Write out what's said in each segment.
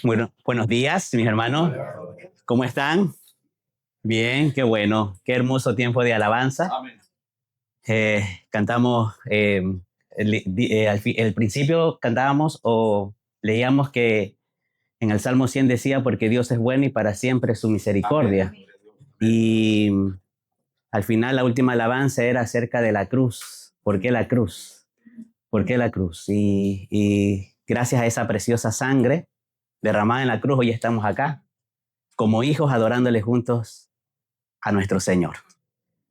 Bueno, buenos días, mis hermanos. ¿Cómo están? Bien, qué bueno. Qué hermoso tiempo de alabanza. Cantamos, al principio cantábamos o leíamos que en el Salmo 100 decía, porque Dios es bueno y para siempre su misericordia. Y al final la última alabanza era acerca de la cruz. ¿Por qué la cruz? ¿Por qué la cruz? Y gracias a esa preciosa sangre derramada en la cruz, hoy estamos acá como hijos adorándole juntos a nuestro Señor.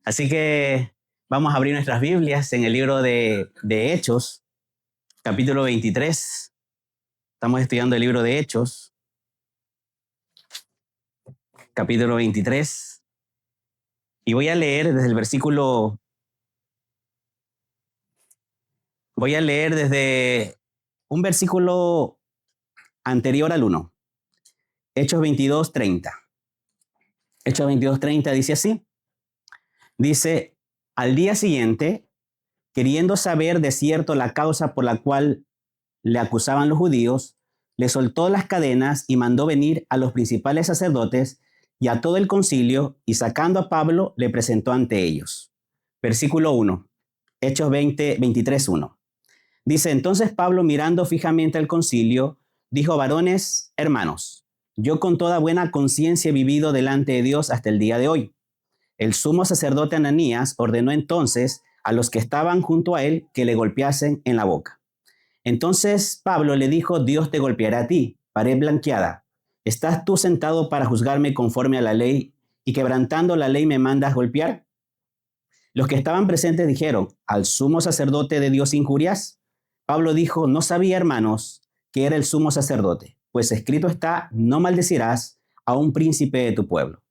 Así que vamos a abrir nuestras Biblias en el libro de Hechos, capítulo 23. Estamos estudiando el libro de Hechos, capítulo 23. Y voy a leer desde el versículo... Voy a leer desde un versículo anterior al 1. Hechos 22:30. Hechos 22:30 dice así. Dice, al día siguiente, queriendo saber de cierto la causa por la cual le acusaban los judíos, le soltó las cadenas y mandó venir a los principales sacerdotes y a todo el concilio, y sacando a Pablo, le presentó ante ellos. Versículo 1, Hechos 23:1. Dice, entonces Pablo, mirando fijamente al concilio, dijo, varones, hermanos, yo con toda buena conciencia he vivido delante de Dios hasta el día de hoy. El sumo sacerdote Ananías ordenó entonces a los que estaban junto a él que le golpeasen en la boca. Entonces Pablo le dijo, Dios te golpeará a ti, pared blanqueada. ¿Estás tú sentado para juzgarme conforme a la ley y quebrantando la ley me mandas golpear? Los que estaban presentes dijeron, ¿al sumo sacerdote de Dios injurias? Pablo dijo, no sabía, hermanos, que era el sumo sacerdote, pues escrito está, no maldecirás a un príncipe de tu pueblo.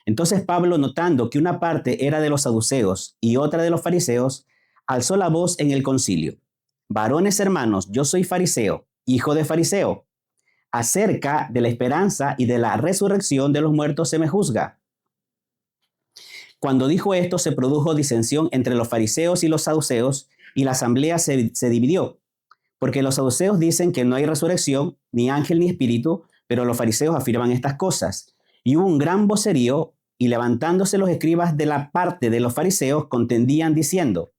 Entonces Pablo, notando que una parte era de los saduceos y otra de los fariseos, alzó la voz en el concilio. Varones hermanos, yo soy fariseo, hijo de fariseo. Acerca de la esperanza y de la resurrección de los muertos se me juzga. Cuando dijo esto, se produjo disensión entre los fariseos y los saduceos, y la asamblea se dividió. Porque los saduceos dicen que no hay resurrección, ni ángel ni espíritu, pero los fariseos afirman estas cosas. Y hubo un gran vocerío, y levantándose los escribas de la parte de los fariseos, contendían diciendo,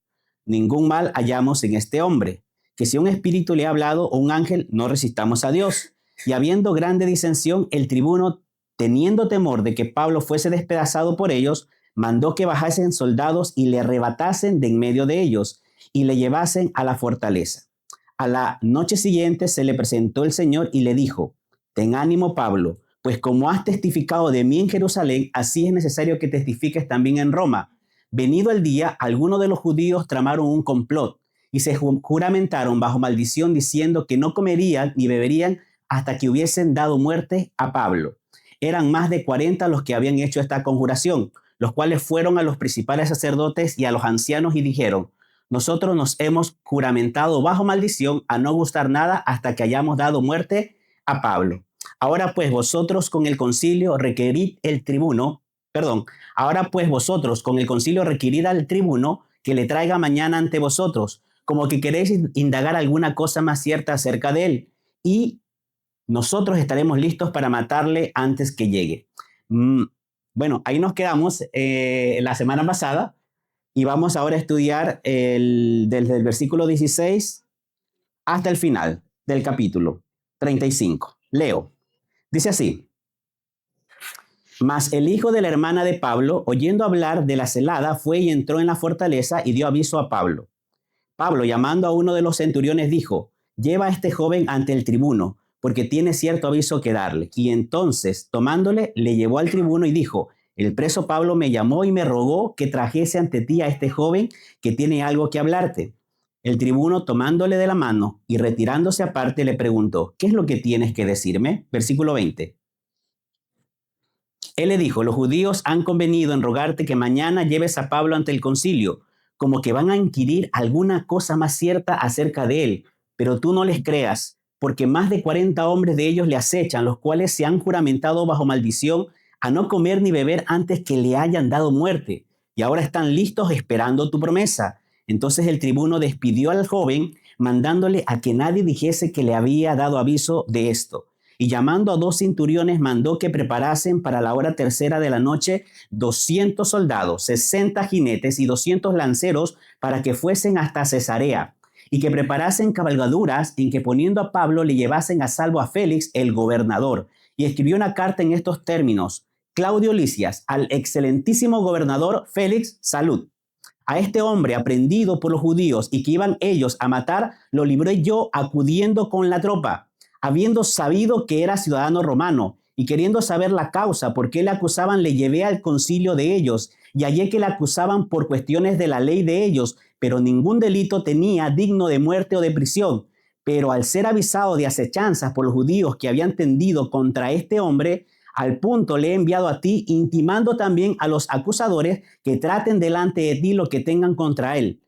ningún mal hallamos en este hombre, que si un espíritu le ha hablado o un ángel, no resistamos a Dios. Y habiendo grande disensión, el tribuno, teniendo temor de que Pablo fuese despedazado por ellos, mandó que bajasen soldados y le arrebatasen de en medio de ellos, y le llevasen a la fortaleza. A la noche siguiente se le presentó el Señor y le dijo, ten ánimo, Pablo, pues como has testificado de mí en Jerusalén, así es necesario que testifiques también en Roma. Venido el día, algunos de los judíos tramaron un complot y se juramentaron bajo maldición diciendo que no comerían ni beberían hasta que hubiesen dado muerte a Pablo. Eran más de 40 los que habían hecho esta conjuración, los cuales fueron a los principales sacerdotes y a los ancianos y dijeron, nosotros nos hemos juramentado bajo maldición a no gustar nada hasta que hayamos dado muerte a Pablo. Ahora pues vosotros con el concilio requerid el tribuno, ahora pues vosotros con el concilio requerid al tribuno que le traiga mañana ante vosotros, como que queréis indagar alguna cosa más cierta acerca de él, y nosotros estaremos listos para matarle antes que llegue. Bueno, ahí nos quedamos la semana pasada y vamos ahora a estudiar desde el versículo 16 hasta el final del capítulo 35. Leo. Dice así. Mas el hijo de la hermana de Pablo, oyendo hablar de la celada, fue y entró en la fortaleza y dio aviso a Pablo. Pablo, llamando a uno de los centuriones, dijo, lleva a este joven ante el tribuno, porque tiene cierto aviso que darle. Y entonces, tomándole, le llevó al tribuno y dijo, el preso Pablo me llamó y me rogó que trajese ante ti a este joven que tiene algo que hablarte. El tribuno, tomándole de la mano y retirándose aparte, le preguntó, ¿qué es lo que tienes que decirme? Versículo 20. Él le dijo, los judíos han convenido en rogarte que mañana lleves a Pablo ante el concilio, como que van a inquirir alguna cosa más cierta acerca de él, pero tú no les creas, porque más de 40 hombres de ellos le acechan, los cuales se han juramentado bajo maldición a no comer ni beber antes que le hayan dado muerte, y ahora están listos esperando tu promesa. Entonces el tribuno despidió al joven, mandándole a que nadie dijese que le había dado aviso de esto. y llamando a 2 centuriones mandó que preparasen para la hora tercera de la noche 200 soldados, 60 jinetes y 200 lanceros para que fuesen hasta Cesarea y que preparasen cabalgaduras en que poniendo a Pablo le llevasen a salvo a Félix, el gobernador. Y escribió una carta en estos términos: Claudio Lisias, al excelentísimo gobernador Félix, salud. A este hombre aprendido por los judíos y que iban ellos a matar, lo libré yo acudiendo con la tropa, habiendo sabido que era ciudadano romano y queriendo saber la causa por qué le acusaban, le llevé al concilio de ellos y hallé que le acusaban por cuestiones de la ley de ellos, pero ningún delito tenía digno de muerte o de prisión. Pero al ser avisado de acechanzas por los judíos que habían tendido contra este hombre, al punto le he enviado a ti, intimando también a los acusadores que traten delante de ti lo que tengan contra él.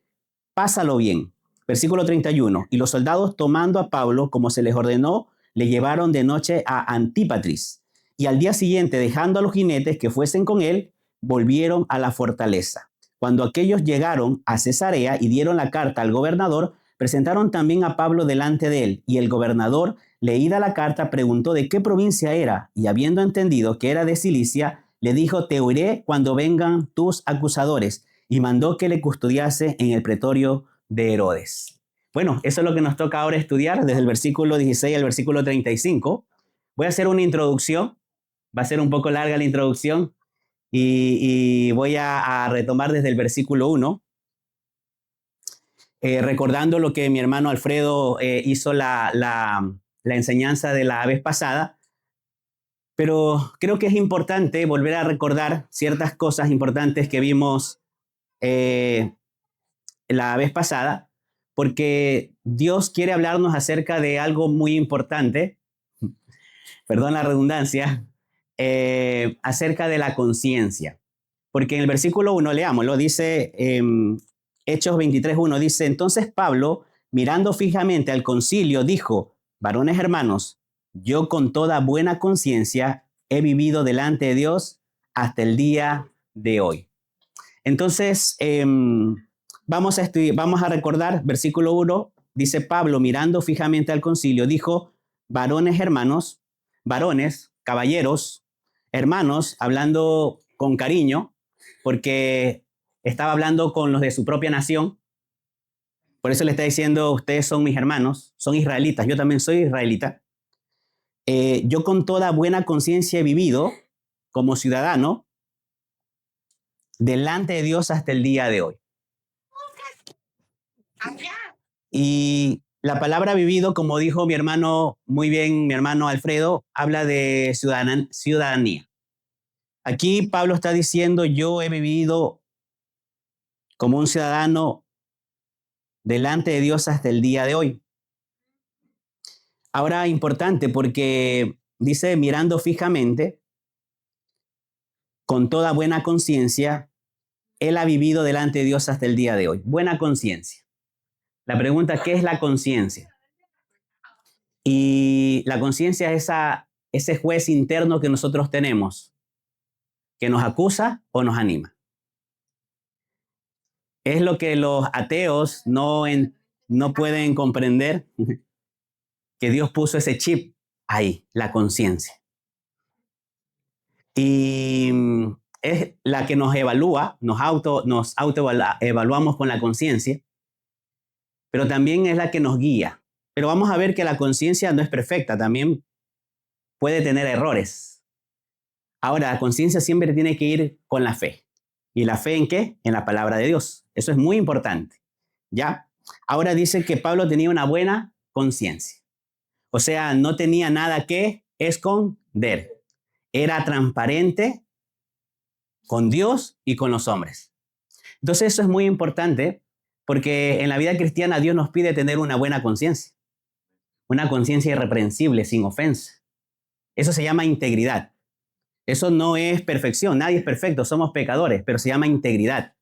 Pásalo bien. Versículo 31. Y los soldados, tomando a Pablo, como se les ordenó, le llevaron de noche a Antípatris. Y al día siguiente, dejando a los jinetes que fuesen con él, volvieron a la fortaleza. Cuando aquellos llegaron a Cesarea y dieron la carta al gobernador, presentaron también a Pablo delante de él, y el gobernador, leída la carta, preguntó de qué provincia era, y habiendo entendido que era de Cilicia, le dijo: te oiré cuando vengan tus acusadores, y mandó que le custodiase en el pretorio de Herodes. Bueno, eso es lo que nos toca ahora estudiar desde el versículo 16 al versículo 35. Voy a hacer una introducción, va a ser un poco larga la introducción, y voy a retomar desde el versículo 1. Recordando lo que mi hermano Alfredo hizo la enseñanza de la vez pasada, pero creo que es importante volver a recordar ciertas cosas importantes que vimos la vez pasada, porque Dios quiere hablarnos acerca de algo muy importante, perdón la redundancia, acerca de la conciencia. Porque en el versículo 1, leámoslo, dice Hechos 23:1, dice: entonces Pablo, mirando fijamente al concilio, dijo: varones hermanos, yo con toda buena conciencia he vivido delante de Dios hasta el día de hoy. Entonces, vamos a recordar, versículo 1, dice Pablo, mirando fijamente al concilio, dijo: varones hermanos, varones, caballeros, hermanos, hablando con cariño, porque estaba hablando con los de su propia nación. Por eso le está diciendo: ustedes son mis hermanos, son israelitas, yo también soy israelita. Yo con toda buena conciencia he vivido como ciudadano delante de Dios hasta el día de hoy. Y la palabra vivido, como dijo mi hermano, muy bien, mi hermano Alfredo, habla de ciudadanía. Aquí Pablo está diciendo: yo he vivido como un ciudadano delante de Dios hasta el día de hoy. Ahora, importante, porque dice mirando fijamente, con toda buena conciencia, él ha vivido delante de Dios hasta el día de hoy. Buena conciencia. La pregunta: ¿qué es la conciencia? Y la conciencia es ese juez interno que nosotros tenemos, que nos acusa o nos anima. Es lo que los ateos no pueden comprender, que Dios puso ese chip ahí, la conciencia. Y es la que nos evalúa, nos autoevaluamos con la conciencia, pero también es la que nos guía. Pero vamos a ver que la conciencia no es perfecta, también puede tener errores. Ahora, la conciencia siempre tiene que ir con la fe. ¿Y la fe en qué? En la palabra de Dios. Eso es muy importante. ¿Ya? Ahora dice que Pablo tenía una buena conciencia. O sea, no tenía nada que esconder. Era transparente con Dios y con los hombres. Entonces eso es muy importante, porque en la vida cristiana Dios nos pide tener una buena conciencia. Una conciencia irreprensible, sin ofensa. Eso se llama integridad. Eso no es perfección, nadie es perfecto, somos pecadores, pero se llama integridad.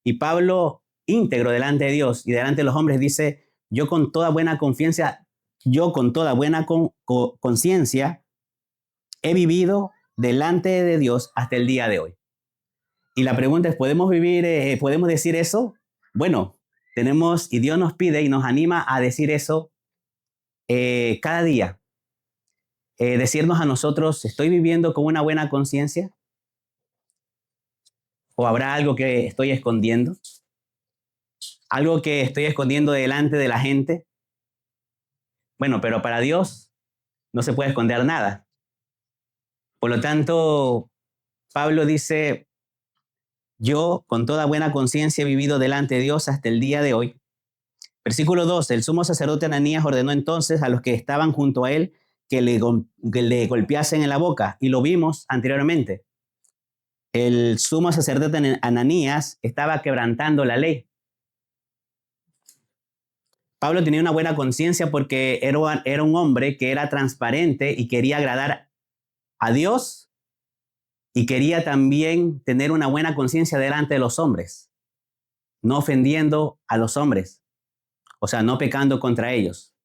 Y Pablo, íntegro delante de Dios y delante de los hombres, dice: yo con toda buena conciencia he vivido delante de Dios hasta el día de hoy. Y la pregunta es: ¿podemos decir eso? Bueno, y Dios nos pide y nos anima a decir eso cada día. decirnos a nosotros, ¿estoy viviendo con una buena conciencia? ¿O habrá algo que estoy escondiendo? ¿Algo que estoy escondiendo delante de la gente? Bueno, pero para Dios no se puede esconder nada. Por lo tanto, Pablo dice, yo con toda buena conciencia he vivido delante de Dios hasta el día de hoy. Versículo 12, el sumo sacerdote Ananías ordenó entonces a los que estaban junto a él que le golpeasen en la boca, y lo vimos anteriormente. El sumo sacerdote Ananías estaba quebrantando la ley. Pablo tenía una buena conciencia porque era un hombre que era transparente y quería agradar a Dios y quería también tener una buena conciencia delante de los hombres, no ofendiendo a los hombres, o sea, no pecando contra ellos.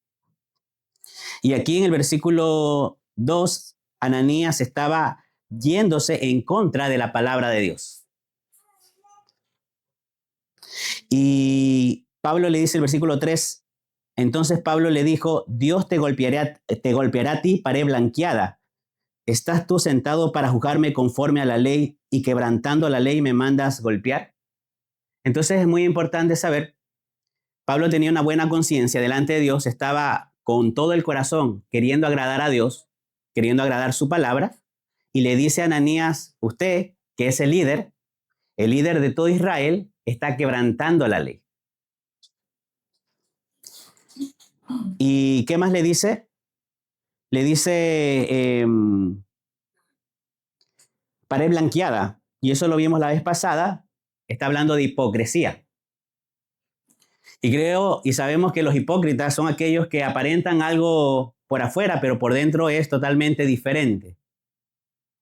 Y aquí en el versículo 2, Ananías estaba yéndose en contra de la palabra de Dios. Y Pablo le dice el versículo 3, entonces Pablo le dijo, Dios te golpeará a ti, pared blanqueada. ¿Estás tú sentado para juzgarme conforme a la ley y quebrantando la ley me mandas golpear? Entonces es muy importante saber, Pablo tenía una buena conciencia delante de Dios, estaba con todo el corazón queriendo agradar a Dios, queriendo agradar su palabra, y le dice a Ananías, usted, que es el líder de todo Israel, está quebrantando la ley. ¿Y qué más le dice? Le dice pared blanqueada. Y eso lo vimos la vez pasada. Está hablando de hipocresía. Y creo y sabemos que los hipócritas son aquellos que aparentan algo por afuera, pero por dentro es totalmente diferente.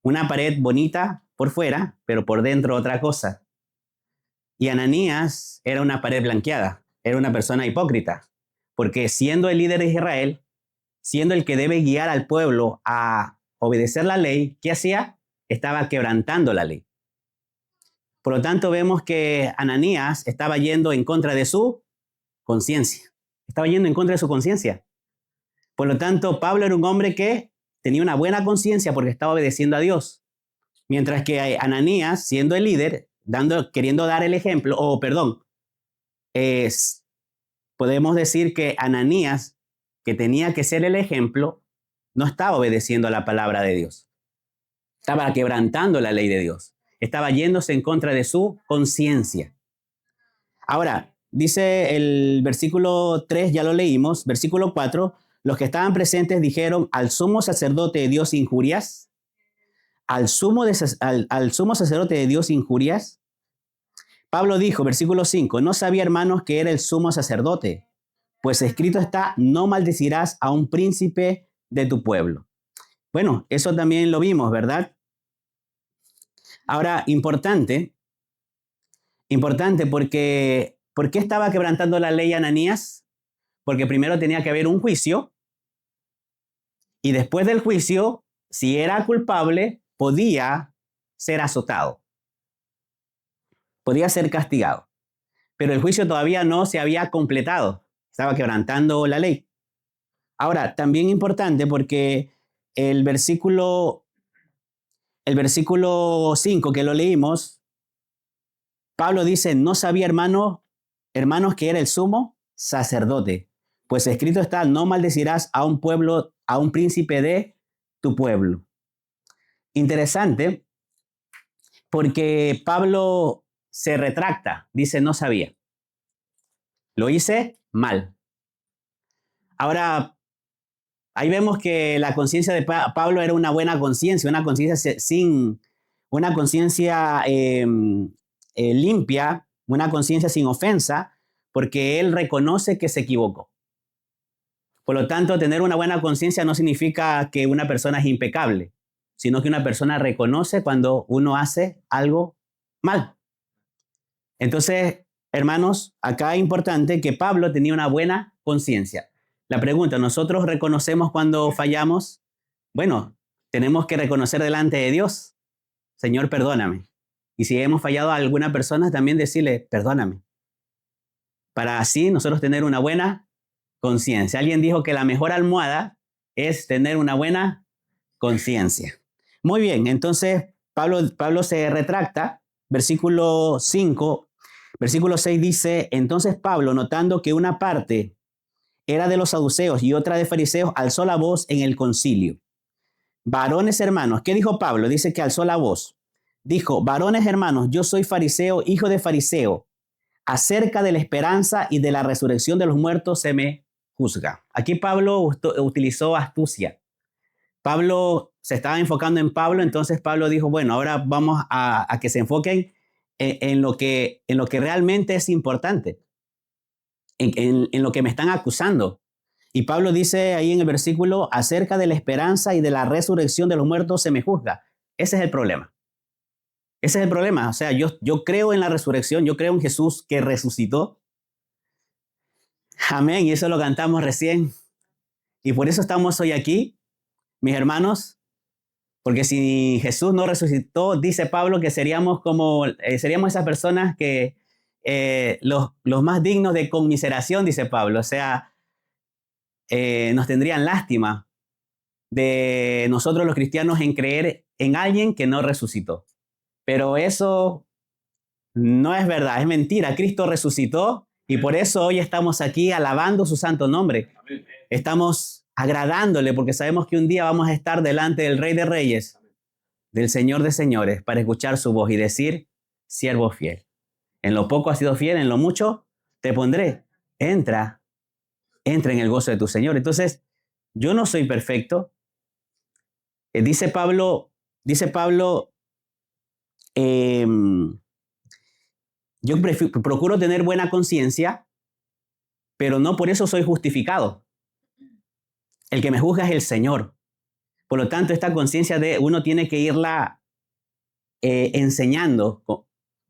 Una pared bonita por fuera, pero por dentro otra cosa. Y Ananías era una pared blanqueada, era una persona hipócrita, porque siendo el líder de Israel, siendo el que debe guiar al pueblo a obedecer la ley, ¿qué hacía? Estaba quebrantando la ley. Por lo tanto, vemos que Ananías estaba yendo en contra de su conciencia. Estaba yendo en contra de su conciencia. Por lo tanto, Pablo era un hombre que tenía una buena conciencia porque estaba obedeciendo a Dios. Mientras que Ananías, siendo el líder, queriendo dar el ejemplo, podemos decir que Ananías, que tenía que ser el ejemplo, no estaba obedeciendo a la palabra de Dios. Estaba quebrantando la ley de Dios. Estaba yéndose en contra de su conciencia. Ahora, dice el versículo 3, ya lo leímos, versículo 4, los que estaban presentes dijeron, al sumo sacerdote de Dios injurias, al sumo sacerdote de Dios injurias. Pablo dijo, versículo 5, no sabía, hermanos, que era el sumo sacerdote, pues escrito está, no maldecirás a un príncipe de tu pueblo. Bueno, eso también lo vimos, ¿verdad? Ahora, importante porque, ¿por qué estaba quebrantando la ley Ananías? Porque primero tenía que haber un juicio y después del juicio, si era culpable, podía ser azotado, podía ser castigado. Pero el juicio todavía no se había completado, estaba quebrantando la ley. Ahora, también importante porque el versículo 5 que lo leímos, Pablo dice, no sabía, hermanos, que era el sumo sacerdote, pues escrito está, no maldecirás a un pueblo, a un príncipe de tu pueblo. Interesante, porque Pablo se retracta, dice, no sabía. Lo hice mal. Ahora, ahí vemos que la conciencia de Pablo era una buena conciencia, una conciencia limpia, una conciencia sin ofensa, porque él reconoce que se equivocó. Por lo tanto, tener una buena conciencia no significa que una persona es impecable, sino que una persona reconoce cuando uno hace algo mal. Entonces, hermanos, acá es importante que Pablo tenía una buena conciencia. La pregunta, ¿nosotros reconocemos cuando fallamos? Bueno, tenemos que reconocer delante de Dios, Señor, perdóname. Y si hemos fallado a alguna persona, también decirle, perdóname. Para así nosotros tener una buena conciencia. Alguien dijo que la mejor almohada es tener una buena conciencia. Muy bien, entonces Pablo se retracta, versículo 5, versículo 6 dice, entonces Pablo, notando que una parte era de los saduceos y otra de fariseos, alzó la voz en el concilio. Varones hermanos, ¿qué dijo Pablo? Dice que alzó la voz. Dijo, varones hermanos, yo soy fariseo, hijo de fariseo. Acerca de la esperanza y de la resurrección de los muertos se me juzga. Aquí Pablo utilizó astucia. Pablo se estaba enfocando en Pablo, entonces Pablo dijo, bueno, ahora vamos a que se enfoquen en lo que realmente es importante, en lo que me están acusando. Y Pablo dice ahí en el versículo, acerca de la esperanza y de la resurrección de los muertos se me juzga. Ese es el problema. Ese es el problema. O sea, yo creo en la resurrección, yo creo en Jesús que resucitó. Amén. Y eso lo cantamos recién. Y por eso estamos hoy aquí, mis hermanos. Porque si Jesús no resucitó, dice Pablo que seríamos esas personas que los más dignos de conmiseración, dice Pablo. O sea, nos tendrían lástima de nosotros los cristianos en creer en alguien que no resucitó. Pero eso no es verdad, es mentira. Cristo resucitó y por eso hoy estamos aquí alabando su santo nombre. Estamos agradándole porque sabemos que un día vamos a estar delante del Rey de Reyes, del Señor de Señores, para escuchar su voz y decir, siervo fiel. En lo poco has sido fiel, en lo mucho te pondré. Entra en el gozo de tu Señor. Entonces, yo no soy perfecto. Dice Pablo, yo procuro tener buena conciencia, pero no por eso soy justificado. El que me juzga es el Señor. Por lo tanto, esta conciencia de uno tiene que irla enseñando.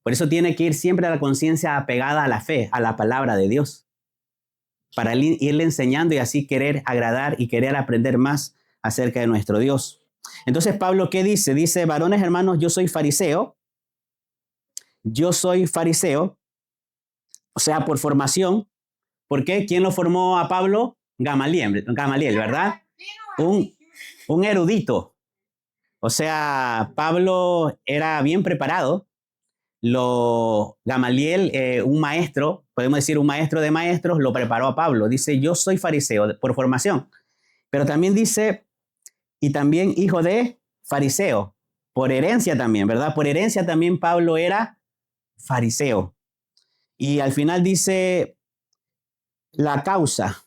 Por eso tiene que ir siempre a la conciencia apegada a la fe, a la palabra de Dios, para irle enseñando y así querer agradar y querer aprender más acerca de nuestro Dios. Entonces, Pablo, ¿qué dice? Dice, varones hermanos, yo soy fariseo, o sea, por formación. ¿Por qué? ¿Quién lo formó a Pablo? Gamaliel, ¿verdad? Un erudito. O sea, Pablo era bien preparado. Gamaliel, un maestro, podemos decir un maestro de maestros, lo preparó a Pablo. Dice, yo soy fariseo por formación. Pero también dice, y también hijo de fariseo, por herencia también, ¿verdad? Por herencia también Pablo era fariseo. Y al final dice la causa.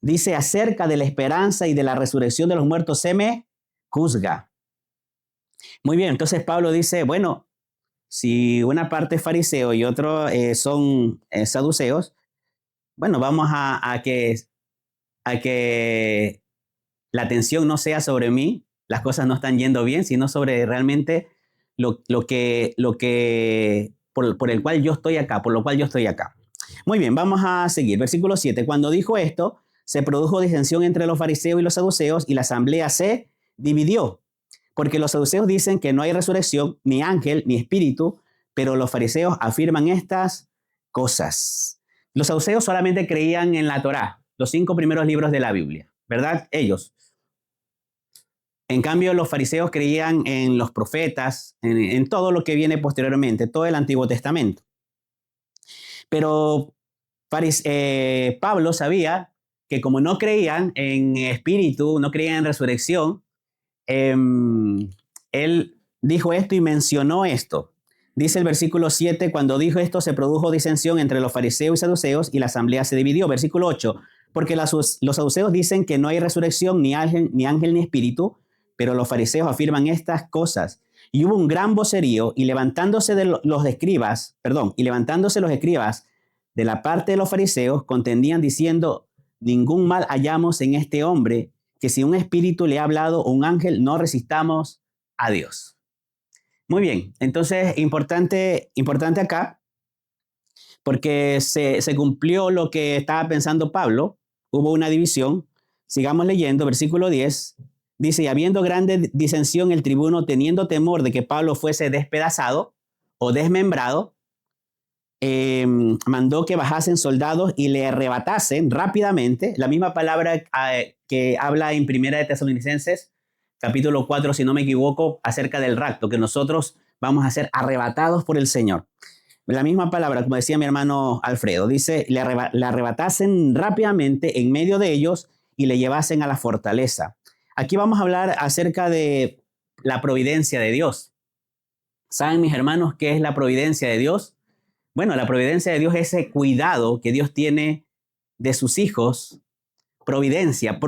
Dice, acerca de la esperanza y de la resurrección de los muertos se me juzga. Muy bien, entonces Pablo dice, bueno, si una parte es fariseo y otro son saduceos, bueno, vamos a que la atención no sea sobre mí, las cosas no están yendo bien, sino sobre realmente por el cual yo estoy acá, por lo cual yo estoy acá. Muy bien, vamos a seguir. Versículo 7. Cuando dijo esto, se produjo disensión entre los fariseos y los saduceos y la asamblea se dividió. Porque los saduceos dicen que no hay resurrección, ni ángel, ni espíritu, pero los fariseos afirman estas cosas. Los saduceos solamente creían en la Torá, los 5 primeros libros de la Biblia, ¿verdad? Ellos. En cambio, los fariseos creían en los profetas, en todo lo que viene posteriormente, todo el Antiguo Testamento. Pero Pablo sabía que como no creían en espíritu, no creían en resurrección, él dijo esto y mencionó esto. Dice el versículo 7, cuando dijo esto se produjo disensión entre los fariseos y saduceos y la asamblea se dividió. Versículo 8, porque los saduceos dicen que no hay resurrección, ni ángel, ni espíritu, pero los fariseos afirman estas cosas. Y hubo un gran vocerío y levantándose los escribas de la parte de los fariseos contendían diciendo, ningún mal hallamos en este hombre, que si un espíritu le ha hablado o un ángel, no resistamos a Dios. Muy bien, entonces importante acá, porque se cumplió lo que estaba pensando Pablo, hubo una división. Sigamos leyendo, versículo 10, dice, y habiendo grande disensión el tribuno, teniendo temor de que Pablo fuese despedazado o desmembrado, mandó que bajasen soldados y le arrebatasen rápidamente, la misma palabra que habla en Primera de Tesalonicenses, capítulo 4, si no me equivoco, acerca del rapto, que nosotros vamos a ser arrebatados por el Señor. La misma palabra, como decía mi hermano Alfredo, dice, le arrebatasen rápidamente en medio de ellos y le llevasen a la fortaleza. Aquí vamos a hablar acerca de la providencia de Dios. ¿Saben, mis hermanos, qué es la providencia de Dios? Bueno, la providencia de Dios es ese cuidado que Dios tiene de sus hijos. Providencia,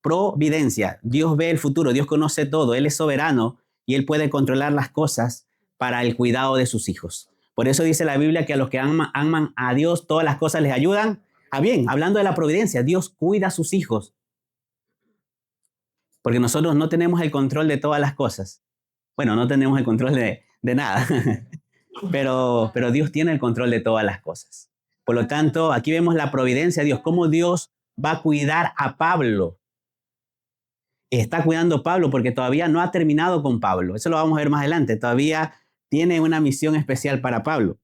providencia. Dios ve el futuro, Dios conoce todo, Él es soberano y Él puede controlar las cosas para el cuidado de sus hijos. Por eso dice la Biblia que a los que aman a Dios, todas las cosas les ayudan a bien. Hablando de la providencia, Dios cuida a sus hijos. Porque nosotros no tenemos el control de todas las cosas. Bueno, no tenemos el control de nada. pero Dios tiene el control de todas las cosas. Por lo tanto, aquí vemos la providencia de Dios, cómo Dios va a cuidar a Pablo. Está cuidando a Pablo porque todavía no ha terminado con Pablo. Eso lo vamos a ver más adelante. Todavía tiene una misión especial para Pablo.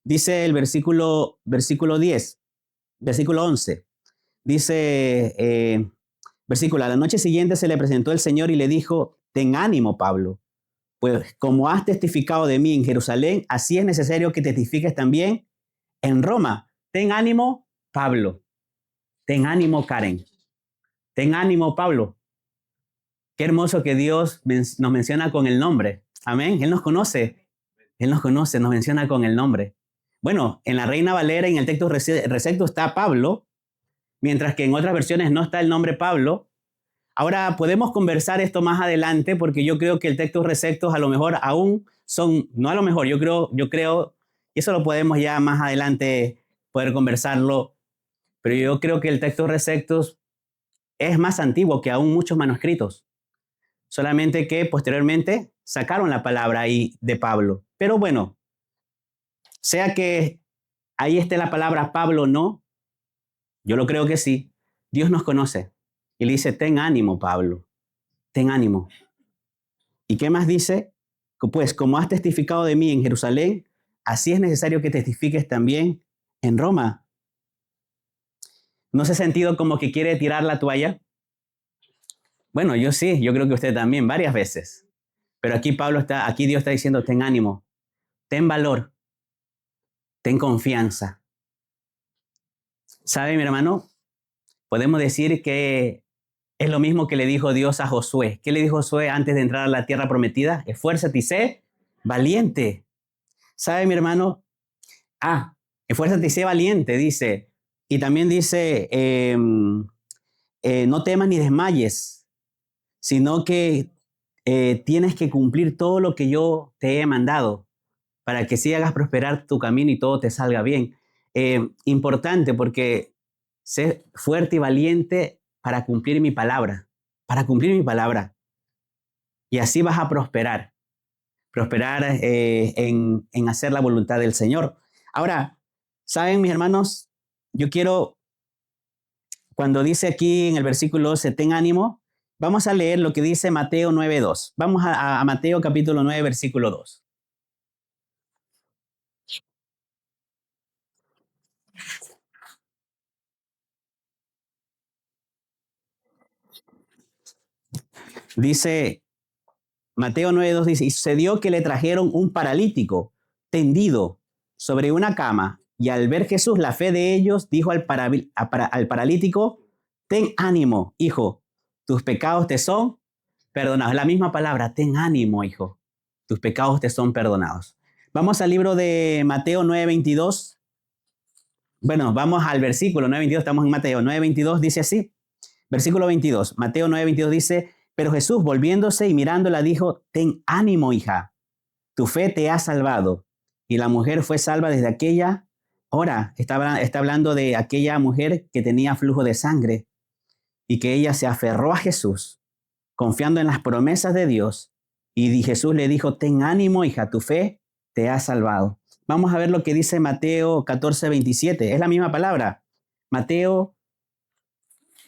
Dice el versículo 10, versículo 11. Dice, versículo, a la noche siguiente se le presentó el Señor y le dijo, ten ánimo, Pablo, pues como has testificado de mí en Jerusalén, así es necesario que testifiques también en Roma. Ten ánimo, Pablo. Ten ánimo, Karen. Ten ánimo, Pablo. Qué hermoso que Dios nos menciona con el nombre. Amén. Él nos conoce. Él nos conoce, nos menciona con el nombre. Bueno, en la Reina Valera, en el texto recepto está Pablo, mientras que en otras versiones no está el nombre Pablo. Ahora podemos conversar esto más adelante porque yo creo que el texto receptos a lo mejor aún son, no a lo mejor, yo creo, y eso lo podemos ya más adelante poder conversarlo, pero yo creo que el texto receptos es más antiguo que aún muchos manuscritos. Solamente que posteriormente sacaron la palabra ahí de Pablo. Pero bueno, sea que ahí esté la palabra Pablo o no, yo lo creo que sí. Dios nos conoce. Y le dice, ten ánimo, Pablo. Ten ánimo. ¿Y qué más dice? Pues como has testificado de mí en Jerusalén, así es necesario que testifiques también en Roma. ¿No se ha sentido como que quiere tirar la toalla? Bueno, yo sí, yo creo que usted también, varias veces. Pero aquí aquí Dios está diciendo, ten ánimo, ten valor, ten confianza. ¿Sabe, mi hermano? Podemos decir que es lo mismo que le dijo Dios a Josué. ¿Qué le dijo Josué antes de entrar a la tierra prometida? Esfuérzate y sé valiente. ¿Sabe, mi hermano? Esfuérzate y sé valiente, dice. Y también dice, no temas ni desmayes, sino que tienes que cumplir todo lo que yo te he mandado para que sí hagas prosperar tu camino y todo te salga bien. Importante porque sé fuerte y valiente para cumplir mi palabra, Y así vas a prosperar en hacer la voluntad del Señor. Ahora, ¿saben, mis hermanos? Yo quiero, cuando dice aquí en el versículo 12, ten ánimo, vamos a leer lo que dice Mateo 9:2. Vamos a Mateo capítulo 9, versículo 2. Dice, Mateo 9:2 dice, y sucedió que le trajeron un paralítico tendido sobre una cama, y al ver Jesús la fe de ellos, dijo al paralítico, ten ánimo, hijo, tus pecados te son perdonados. La misma palabra, ten ánimo, hijo, tus pecados te son perdonados. Vamos al libro de Mateo 9:22. Bueno, vamos al versículo 9:22, estamos en Mateo 9:22, dice así, versículo 22, Mateo 9:22 dice, pero Jesús volviéndose y mirándola dijo, ten ánimo, hija, tu fe te ha salvado. Y la mujer fue salva desde aquella hora. Está hablando de aquella mujer que tenía flujo de sangre y que ella se aferró a Jesús, confiando en las promesas de Dios. Y Jesús le dijo, ten ánimo, hija, tu fe te ha salvado. Vamos a ver lo que dice Mateo 14:27. Es la misma palabra. Mateo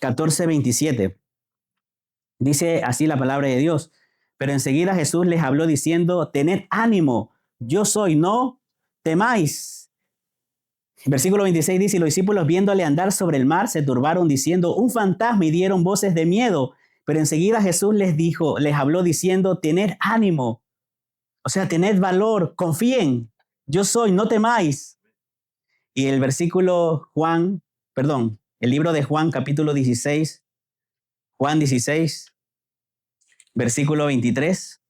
14:27. Dice así la palabra de Dios. Pero enseguida Jesús les habló diciendo, tened ánimo, yo soy, no temáis. Versículo 26 dice, y los discípulos viéndole andar sobre el mar se turbaron diciendo, un fantasma, y dieron voces de miedo. Pero enseguida Jesús les habló diciendo, tened ánimo, o sea, tened valor, confíen, yo soy, no temáis. Y el el libro de Juan, capítulo 16, Juan 16, versículo 23,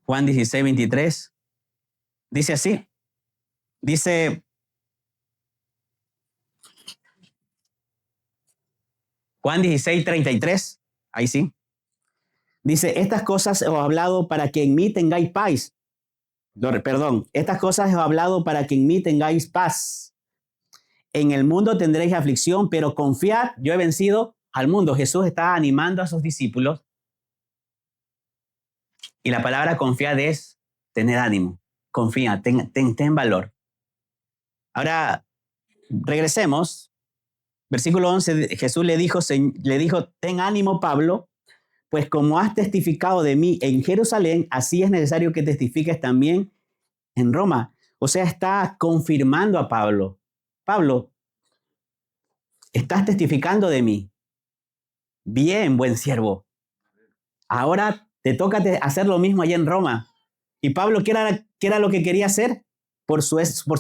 Juan 16, 23, dice así, dice Juan 16, 33, ahí sí, dice, estas cosas os he hablado para que en mí tengáis paz. Estas cosas os he hablado para que en mí tengáis paz. En el mundo tendréis aflicción, pero confiad, yo he vencido al mundo. Jesús está animando a sus discípulos y la palabra confiad es tener ánimo, confía, ten valor. Ahora, regresemos. Versículo 11, Jesús le dijo, ten ánimo, Pablo, pues como has testificado de mí en Jerusalén, así es necesario que testifiques también en Roma. O sea, está confirmando a Pablo. Pablo, estás testificando de mí. Bien, buen siervo. Ahora te toca hacer lo mismo allá en Roma. Y Pablo, ¿qué era lo que quería hacer por su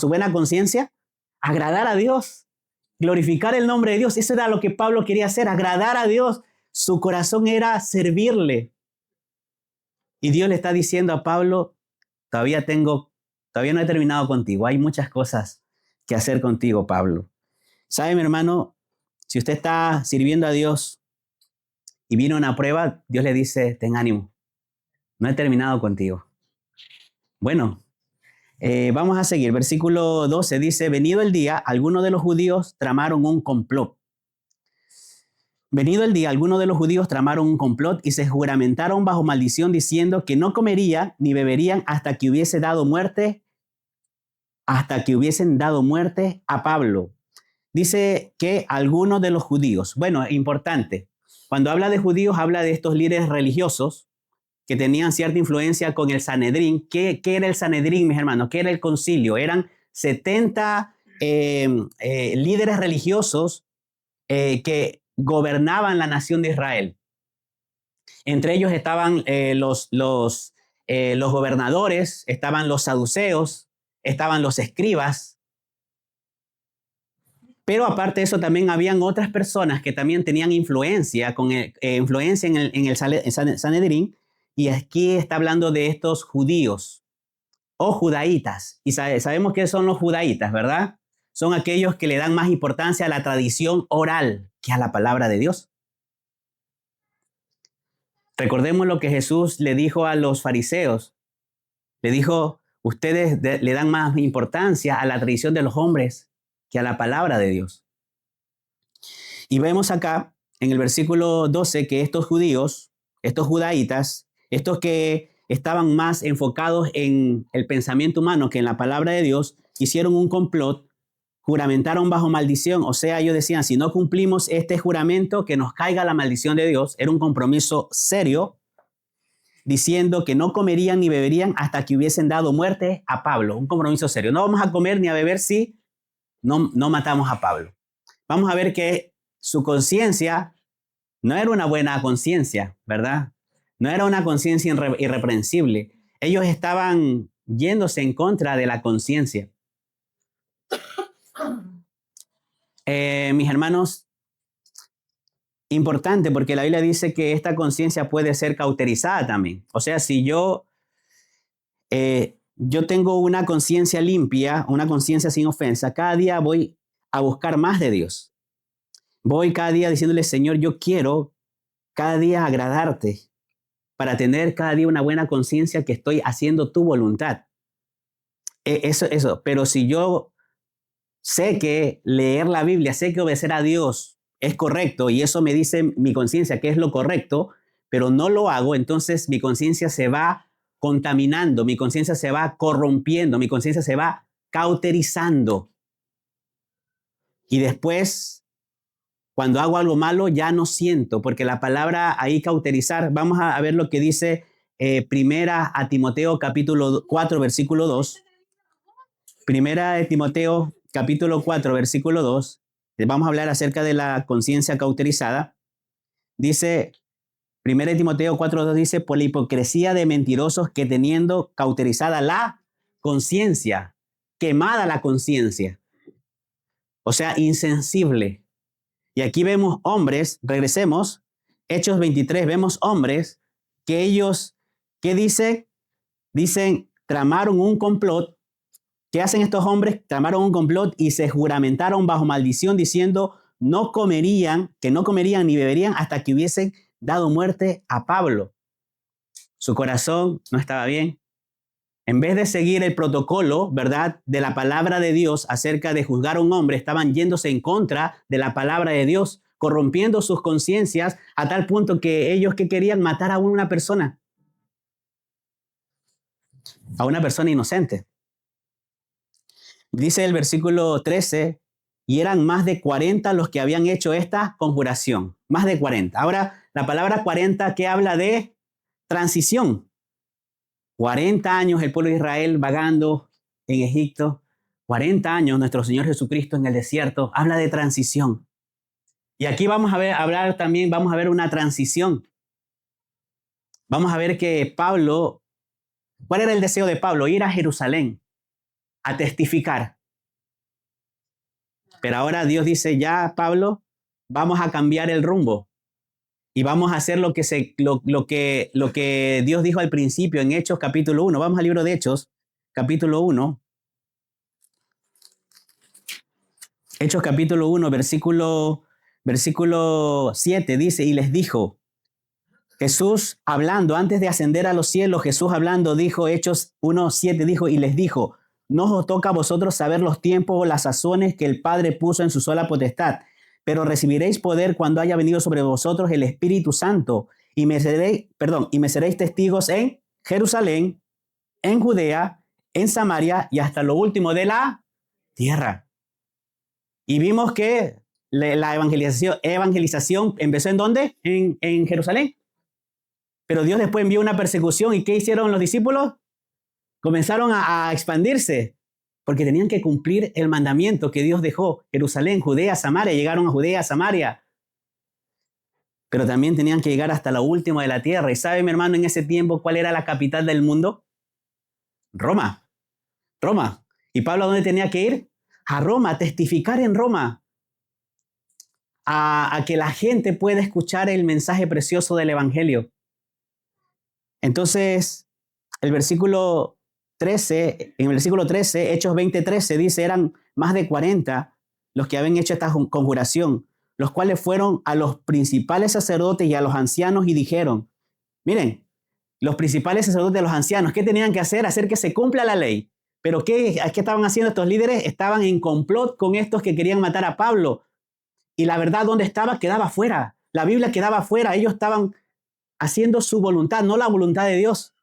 buena conciencia? Agradar a Dios, glorificar el nombre de Dios. Eso era lo que Pablo quería hacer, agradar a Dios. Su corazón era servirle. Y Dios le está diciendo a Pablo, todavía no he terminado contigo. Hay muchas cosas que hacer contigo, Pablo. ¿Sabe, mi hermano? Si usted está sirviendo a Dios y viene una prueba, Dios le dice, ten ánimo. No he terminado contigo. Bueno, vamos a seguir. Versículo 12 dice, venido el día, algunos de los judíos tramaron un complot. Venido el día, algunos de los judíos tramaron un complot y se juramentaron bajo maldición diciendo que no comerían ni beberían hasta que hubiesen dado muerte a Pablo. Dice que algunos de los judíos, bueno, importante, cuando habla de judíos habla de estos líderes religiosos que tenían cierta influencia con el Sanedrín. ¿Qué era el Sanedrín, mis hermanos? ¿Qué era el concilio? Eran 70 líderes religiosos que gobernaban la nación de Israel. Entre ellos estaban los gobernadores, estaban los saduceos, estaban los escribas. Pero aparte de eso, también habían otras personas que también tenían influencia en el Sanedrín. Y aquí está hablando de estos judíos o judaítas. Y sabemos qué son los judaítas, ¿verdad? Son aquellos que le dan más importancia a la tradición oral que a la palabra de Dios. Recordemos lo que Jesús le dijo a los fariseos. Le dijo, ustedes le dan más importancia a la tradición de los hombres que a la palabra de Dios. Y vemos acá en el versículo 12 que estos judíos, estos judaítas, estos que estaban más enfocados en el pensamiento humano que en la palabra de Dios, hicieron un complot, juramentaron bajo maldición. O sea, ellos decían, si no cumplimos este juramento, que nos caiga la maldición de Dios. Era un compromiso serio, diciendo que no comerían ni beberían hasta que hubiesen dado muerte a Pablo. Un compromiso serio. No vamos a comer ni a beber si no matamos a Pablo. Vamos a ver que su conciencia no era una buena conciencia, ¿verdad? No era una conciencia irreprensible. Ellos estaban yéndose en contra de la conciencia. Mis hermanos, importante porque la Biblia dice que esta conciencia puede ser cauterizada también. O sea, si yo tengo una conciencia limpia, una conciencia sin ofensa, cada día voy a buscar más de Dios. Voy cada día diciéndole, Señor, yo quiero cada día agradarte para tener cada día una buena conciencia que estoy haciendo tu voluntad. Eso. Pero si yo sé que leer la Biblia, sé que obedecer a Dios es correcto y eso me dice mi conciencia que es lo correcto, pero no lo hago, entonces mi conciencia se va contaminando, mi conciencia se va corrompiendo, mi conciencia se va cauterizando. Y después, cuando hago algo malo, ya no siento, porque la palabra ahí cauterizar, vamos a ver lo que dice Primera a Timoteo capítulo 4, versículo 2. Primera de Timoteo capítulo 4, versículo 2. Vamos a hablar acerca de la conciencia cauterizada. Dice, 1 Timoteo 4:2 dice, por la hipocresía de mentirosos que teniendo cauterizada la conciencia, quemada la conciencia, o sea, insensible. Y aquí vemos hombres, regresemos, Hechos 23, vemos hombres que ellos, ¿qué dicen? Dicen, tramaron un complot. ¿Qué hacen estos hombres? Tramaron un complot y se juramentaron bajo maldición diciendo, no comerían, que no comerían ni beberían hasta que hubiesen dado muerte a Pablo. Su corazón no estaba bien. En vez de seguir el protocolo, ¿verdad?, de la palabra de Dios acerca de juzgar a un hombre, estaban yéndose en contra de la palabra de Dios, corrompiendo sus conciencias a tal punto que ellos que querían matar a una persona inocente. Dice el versículo 13, y eran más de 40 los que habían hecho esta conjuración, más de 40. Ahora, la palabra 40 que habla de transición. 40 años el pueblo de Israel vagando en Egipto, 40 años nuestro Señor Jesucristo en el desierto, habla de transición. Y aquí vamos a ver una transición. Vamos a ver que Pablo, ¿cuál era el deseo de Pablo? Ir a Jerusalén a testificar. Pero ahora Dios dice, ya Pablo, vamos a cambiar el rumbo y vamos a hacer lo que Dios dijo al principio en Hechos capítulo 1. Vamos al libro de Hechos, capítulo 1. Hechos capítulo 1, versículo 7 dice, y les dijo, Jesús hablando, antes de ascender a los cielos, Jesús hablando, dijo, Hechos 1, 7, dijo, y les dijo, no os toca a vosotros saber los tiempos o las sazones que el Padre puso en su sola potestad, pero recibiréis poder cuando haya venido sobre vosotros el Espíritu Santo, y me seréis testigos en Jerusalén, en Judea, en Samaria y hasta lo último de la tierra. Y vimos que la evangelización empezó ¿en dónde? En Jerusalén. Pero Dios después envió una persecución. ¿Y qué hicieron los discípulos? Comenzaron a expandirse porque tenían que cumplir el mandamiento que Dios dejó. Jerusalén, Judea, Samaria. Llegaron a Judea, Samaria. Pero también tenían que llegar hasta lo último de la tierra. ¿Y sabe, mi hermano, en ese tiempo cuál era la capital del mundo? Roma. Roma. ¿Y Pablo a dónde tenía que ir? A Roma, a testificar en Roma. A que la gente pueda escuchar el mensaje precioso del Evangelio. Entonces, en el versículo 13, Hechos 20:13 dice, eran más de 40 los que habían hecho esta conjuración, los cuales fueron a los principales sacerdotes y a los ancianos y dijeron, miren, los principales sacerdotes y los ancianos, ¿qué tenían que hacer? Hacer que se cumpla la ley. Pero ¿qué estaban haciendo estos líderes? Estaban en complot con estos que querían matar a Pablo. Y la verdad, ¿dónde estaba? Quedaba fuera. La Biblia quedaba fuera. Ellos estaban haciendo su voluntad, no la voluntad de Dios.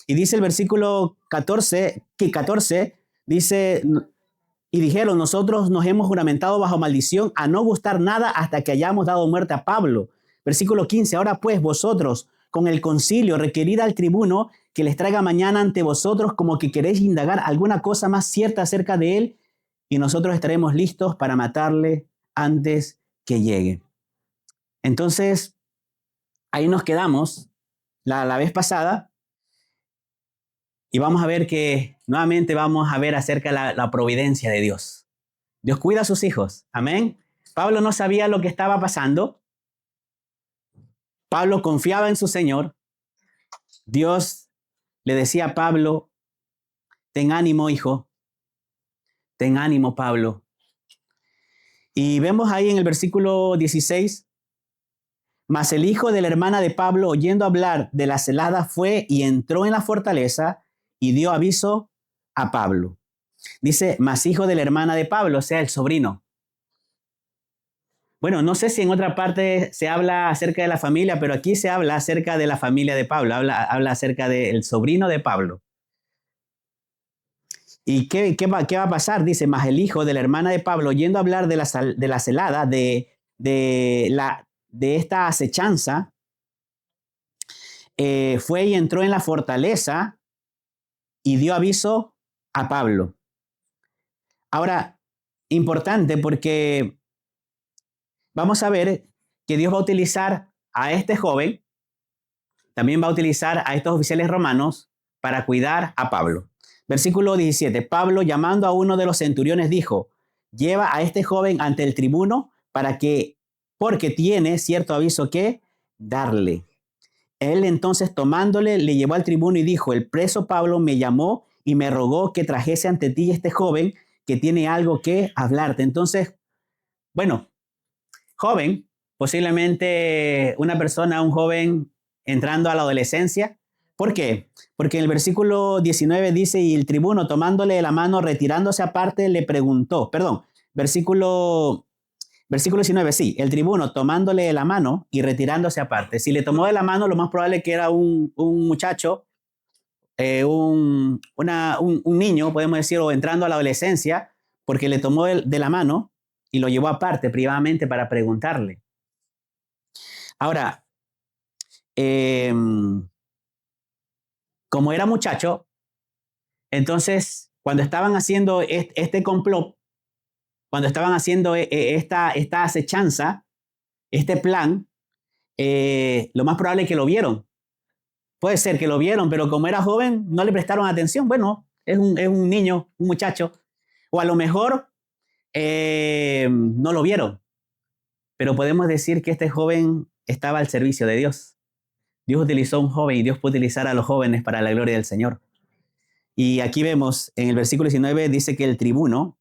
Y dice el versículo 14, dice, y dijeron, nosotros nos hemos juramentado bajo maldición a no gustar nada hasta que hayamos dado muerte a Pablo. Versículo 15, ahora pues vosotros, con el concilio, requerid al tribuno que les traiga mañana ante vosotros como que queréis indagar alguna cosa más cierta acerca de él, y nosotros estaremos listos para matarle antes que llegue. Entonces, ahí nos quedamos la vez pasada y vamos a ver que nuevamente vamos a ver acerca de la providencia de Dios. Dios cuida a sus hijos. Amén. Pablo no sabía lo que estaba pasando. Pablo confiaba en su Señor. Dios le decía a Pablo, ten ánimo, hijo. Ten ánimo, Pablo. Y vemos ahí en el versículo 16, mas el hijo de la hermana de Pablo, oyendo hablar de la celada, fue y entró en la fortaleza y dio aviso a Pablo. Dice, mas hijo de la hermana de Pablo, o sea, el sobrino. Bueno, no sé si en otra parte se habla acerca de la familia, pero aquí se habla acerca de la familia de Pablo, habla acerca del sobrino de Pablo. ¿Y qué va a pasar? Dice, mas el hijo de la hermana de Pablo, oyendo hablar de la celada, de esta acechanza, fue y entró en la fortaleza y dio aviso a Pablo. Ahora, importante porque vamos a ver que Dios va a utilizar a este joven, también va a utilizar a estos oficiales romanos para cuidar a Pablo. Versículo 17. Pablo, llamando a uno de los centuriones, dijo: lleva a este joven ante el tribuno porque tiene cierto aviso que darle. Él entonces, tomándole, le llevó al tribuno y dijo: el preso Pablo me llamó y me rogó que trajese ante ti este joven que tiene algo que hablarte. Entonces, bueno, joven, posiblemente un joven entrando a la adolescencia. ¿Por qué? Porque en el versículo 19 dice: y el tribuno, tomándole de la mano, retirándose aparte, le preguntó, versículo 19, sí, el tribuno, tomándole de la mano y retirándose aparte. Si le tomó de la mano, lo más probable es que era un muchacho, un niño, podemos decir, o entrando a la adolescencia, porque le tomó de la mano y lo llevó aparte, privadamente, para preguntarle. Ahora, como era muchacho, entonces, cuando estaban haciendo este complot, cuando estaban haciendo esta acechanza, este plan, lo más probable es que lo vieron. Puede ser que lo vieron, pero como era joven, no le prestaron atención. Bueno, es un niño, un muchacho. O a lo mejor no lo vieron. Pero podemos decir que este joven estaba al servicio de Dios. Dios utilizó a un joven y Dios puede utilizar a los jóvenes para la gloria del Señor. Y aquí vemos, en el versículo 19, dice que el tribuno,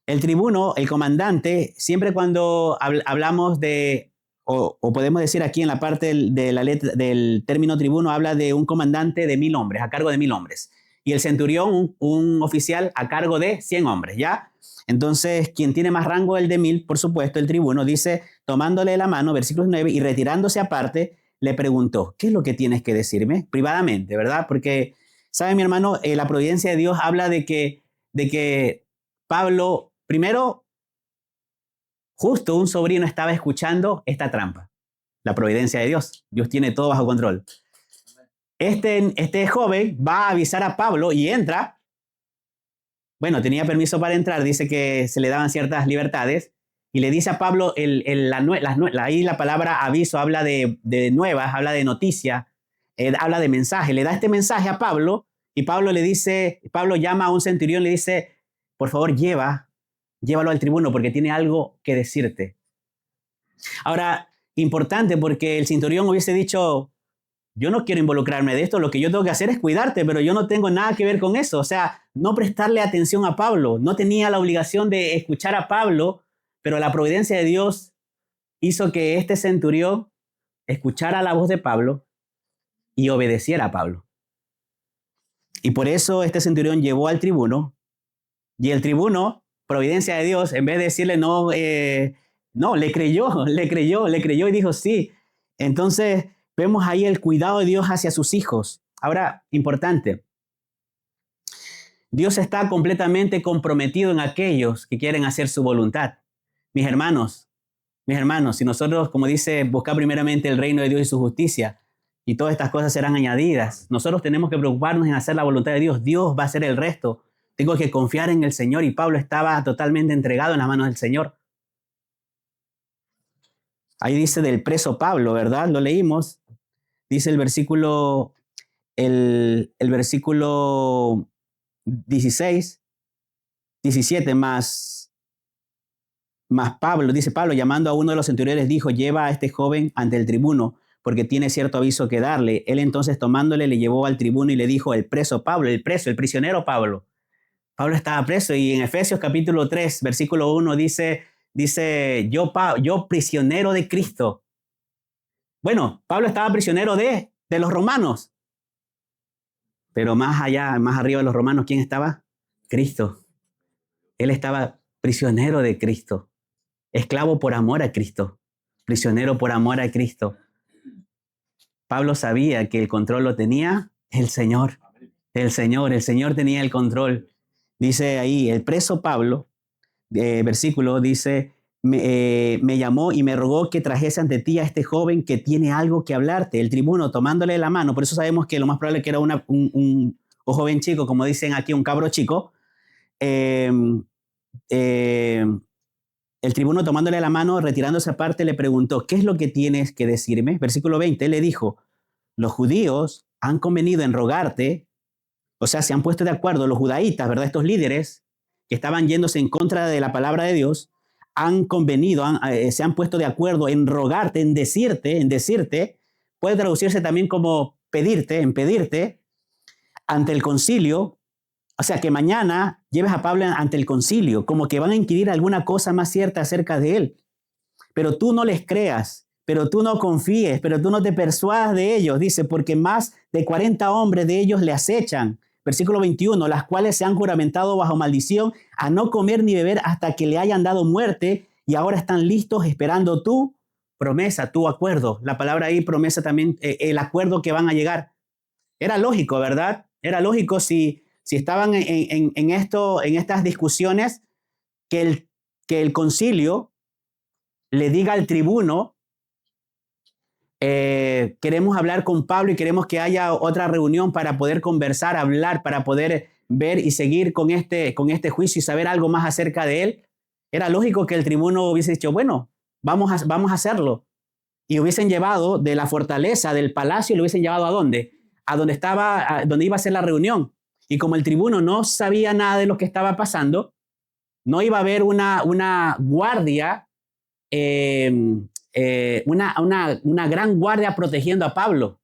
el comandante, siempre cuando hablamos de, o podemos decir aquí en la parte de la letra, del término tribuno, habla de un comandante de 1000 hombres, a cargo de 1000 hombres. Y el centurión, un oficial a cargo de 100 hombres, ¿ya? Entonces, quien tiene más rango el de 1000, por supuesto, el tribuno, dice, tomándole la mano, versículo 9, y retirándose aparte, le preguntó: ¿qué es lo que tienes que decirme? Privadamente, ¿verdad? Porque, ¿sabe, mi hermano? La providencia de Dios habla de que Pablo, primero, justo un sobrino estaba escuchando esta trampa. La providencia de Dios. Dios tiene todo bajo control. Este joven va a avisar a Pablo y entra. Bueno, tenía permiso para entrar, dice que se le daban ciertas libertades. Y le dice a Pablo, ahí la palabra aviso habla de nuevas, habla de noticia, habla de mensaje. Le da este mensaje a Pablo y Pablo llama a un centurión y le dice: por favor, llévalo al tribuno porque tiene algo que decirte. Ahora, importante, porque el centurión hubiese dicho: yo no quiero involucrarme de esto, lo que yo tengo que hacer es cuidarte, pero yo no tengo nada que ver con eso. O sea, no prestarle atención a Pablo. No tenía la obligación de escuchar a Pablo, pero la providencia de Dios hizo que este centurión escuchara la voz de Pablo y obedeciera a Pablo. Y por eso este centurión llevó al tribuno, y el tribuno, providencia de Dios, en vez de decirle no, le creyó y dijo sí. Entonces vemos ahí el cuidado de Dios hacia sus hijos. Ahora, importante, Dios está completamente comprometido en aquellos que quieren hacer su voluntad. Mis hermanos, si nosotros, como dice, buscar primeramente el reino de Dios y su justicia, y todas estas cosas serán añadidas, nosotros tenemos que preocuparnos en hacer la voluntad de Dios. Dios va a hacer el resto. Tengo que confiar en el Señor, y Pablo estaba totalmente entregado en las manos del Señor. Ahí dice del preso Pablo, ¿verdad? Lo leímos. Dice el versículo 16, 17 más Pablo, dice Pablo, llamando a uno de los centuriones, dijo: lleva a este joven ante el tribuno, porque tiene cierto aviso que darle. Él entonces, tomándole, le llevó al tribuno y le dijo: el preso Pablo, el prisionero Pablo. Pablo estaba preso, y en Efesios capítulo 3, versículo 1 dice yo prisionero de Cristo. Bueno, Pablo estaba prisionero de los romanos. Pero más allá, más arriba de los romanos, ¿quién estaba? Cristo. Él estaba prisionero de Cristo. Esclavo por amor a Cristo. Prisionero por amor a Cristo. Pablo sabía que el control lo tenía el Señor. El Señor tenía el control. Dice ahí, el preso Pablo, versículo, dice: me llamó y me rogó que trajese ante ti a este joven que tiene algo que hablarte. El tribuno, tomándole la mano, por eso sabemos que lo más probable es que era un joven chico, como dicen aquí, un cabro chico. El el tribuno tomándole la mano, retirándose aparte, le preguntó, ¿qué es lo que tienes que decirme? Versículo 20, él le dijo, los judíos han convenido en rogarte, o sea, se han puesto de acuerdo, los judaítas, ¿verdad? Estos líderes que estaban yéndose en contra de la palabra de Dios, han convenido, se han puesto de acuerdo en rogarte, en decirte, puede traducirse también como pedirte, en pedirte, ante el concilio, o sea, que mañana lleves a Pablo ante el concilio, como que van a inquirir alguna cosa más cierta acerca de él. Pero tú no les creas, pero tú no confíes, pero tú no te persuadas de ellos, dice, porque más de 40 hombres de ellos le acechan. Versículo 21, las cuales se han juramentado bajo maldición a no comer ni beber hasta que le hayan dado muerte y ahora están listos esperando tu promesa, tu acuerdo. La palabra ahí promesa también, el acuerdo que van a llegar. Era lógico, ¿verdad? Era lógico si estaban en estas discusiones que el concilio le diga al tribuno, queremos hablar con Pablo y queremos que haya otra reunión para poder conversar, hablar, para poder ver y seguir con este juicio y saber algo más acerca de él. Era lógico que el tribuno hubiese dicho, bueno, vamos a hacerlo. Y hubiesen llevado de la fortaleza, del palacio, lo hubiesen llevado ¿a dónde? A donde donde iba a ser la reunión. Y como el tribuno no sabía nada de lo que estaba pasando, no iba a haber una guardia, una gran guardia protegiendo a Pablo.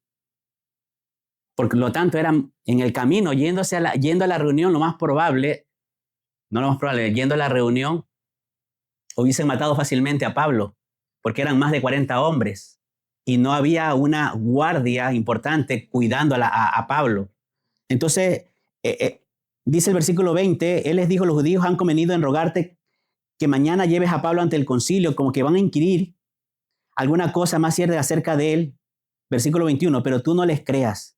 Por lo tanto, eran en el camino, yendo a la reunión, lo más probable, no lo más probable, yendo a la reunión, hubiesen matado fácilmente a Pablo, porque eran más de 40 hombres y no había una guardia importante cuidando a Pablo. Entonces, dice el versículo 20, él les dijo, los judíos han convenido en rogarte que mañana lleves a Pablo ante el concilio, como que van a inquirir alguna cosa más cierta acerca de él. Versículo 21, pero tú no les creas,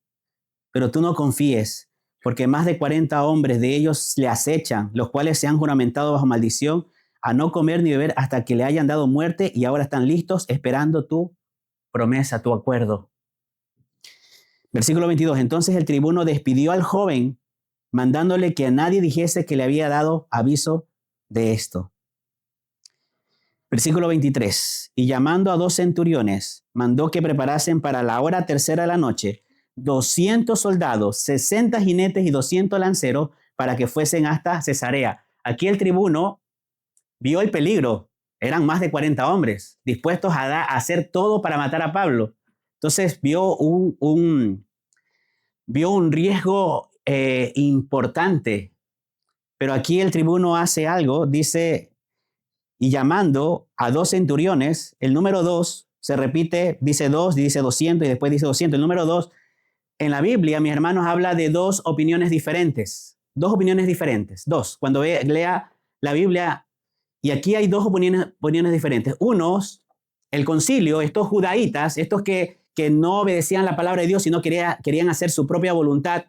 pero tú no confíes, porque más de 40 hombres de ellos le acechan, los cuales se han juramentado bajo maldición a no comer ni beber hasta que le hayan dado muerte y ahora están listos esperando tu promesa, tu acuerdo. Versículo 22, entonces el tribuno despidió al joven mandándole que a nadie dijese que le había dado aviso de esto. Versículo 23, y llamando a 2 centuriones, mandó que preparasen para la hora tercera de la noche 200 soldados, 60 jinetes y 200 lanceros para que fuesen hasta Cesarea. Aquí el tribuno vio el peligro. Eran más de 40 hombres dispuestos a hacer todo para matar a Pablo. Entonces vio un riesgo importante. Pero aquí el tribuno hace algo, dice, y llamando a 2 centuriones, el número 2 se repite, dice 2, dice 200 y después dice 200. El número 2 en la Biblia, mis hermanos, habla de 2 opiniones diferentes. 2 opiniones diferentes. 2. Cuando lea la Biblia, y aquí hay 2 opiniones diferentes. Unos, el concilio, estos judaítas, estos que no obedecían la palabra de Dios, sino querían hacer su propia voluntad,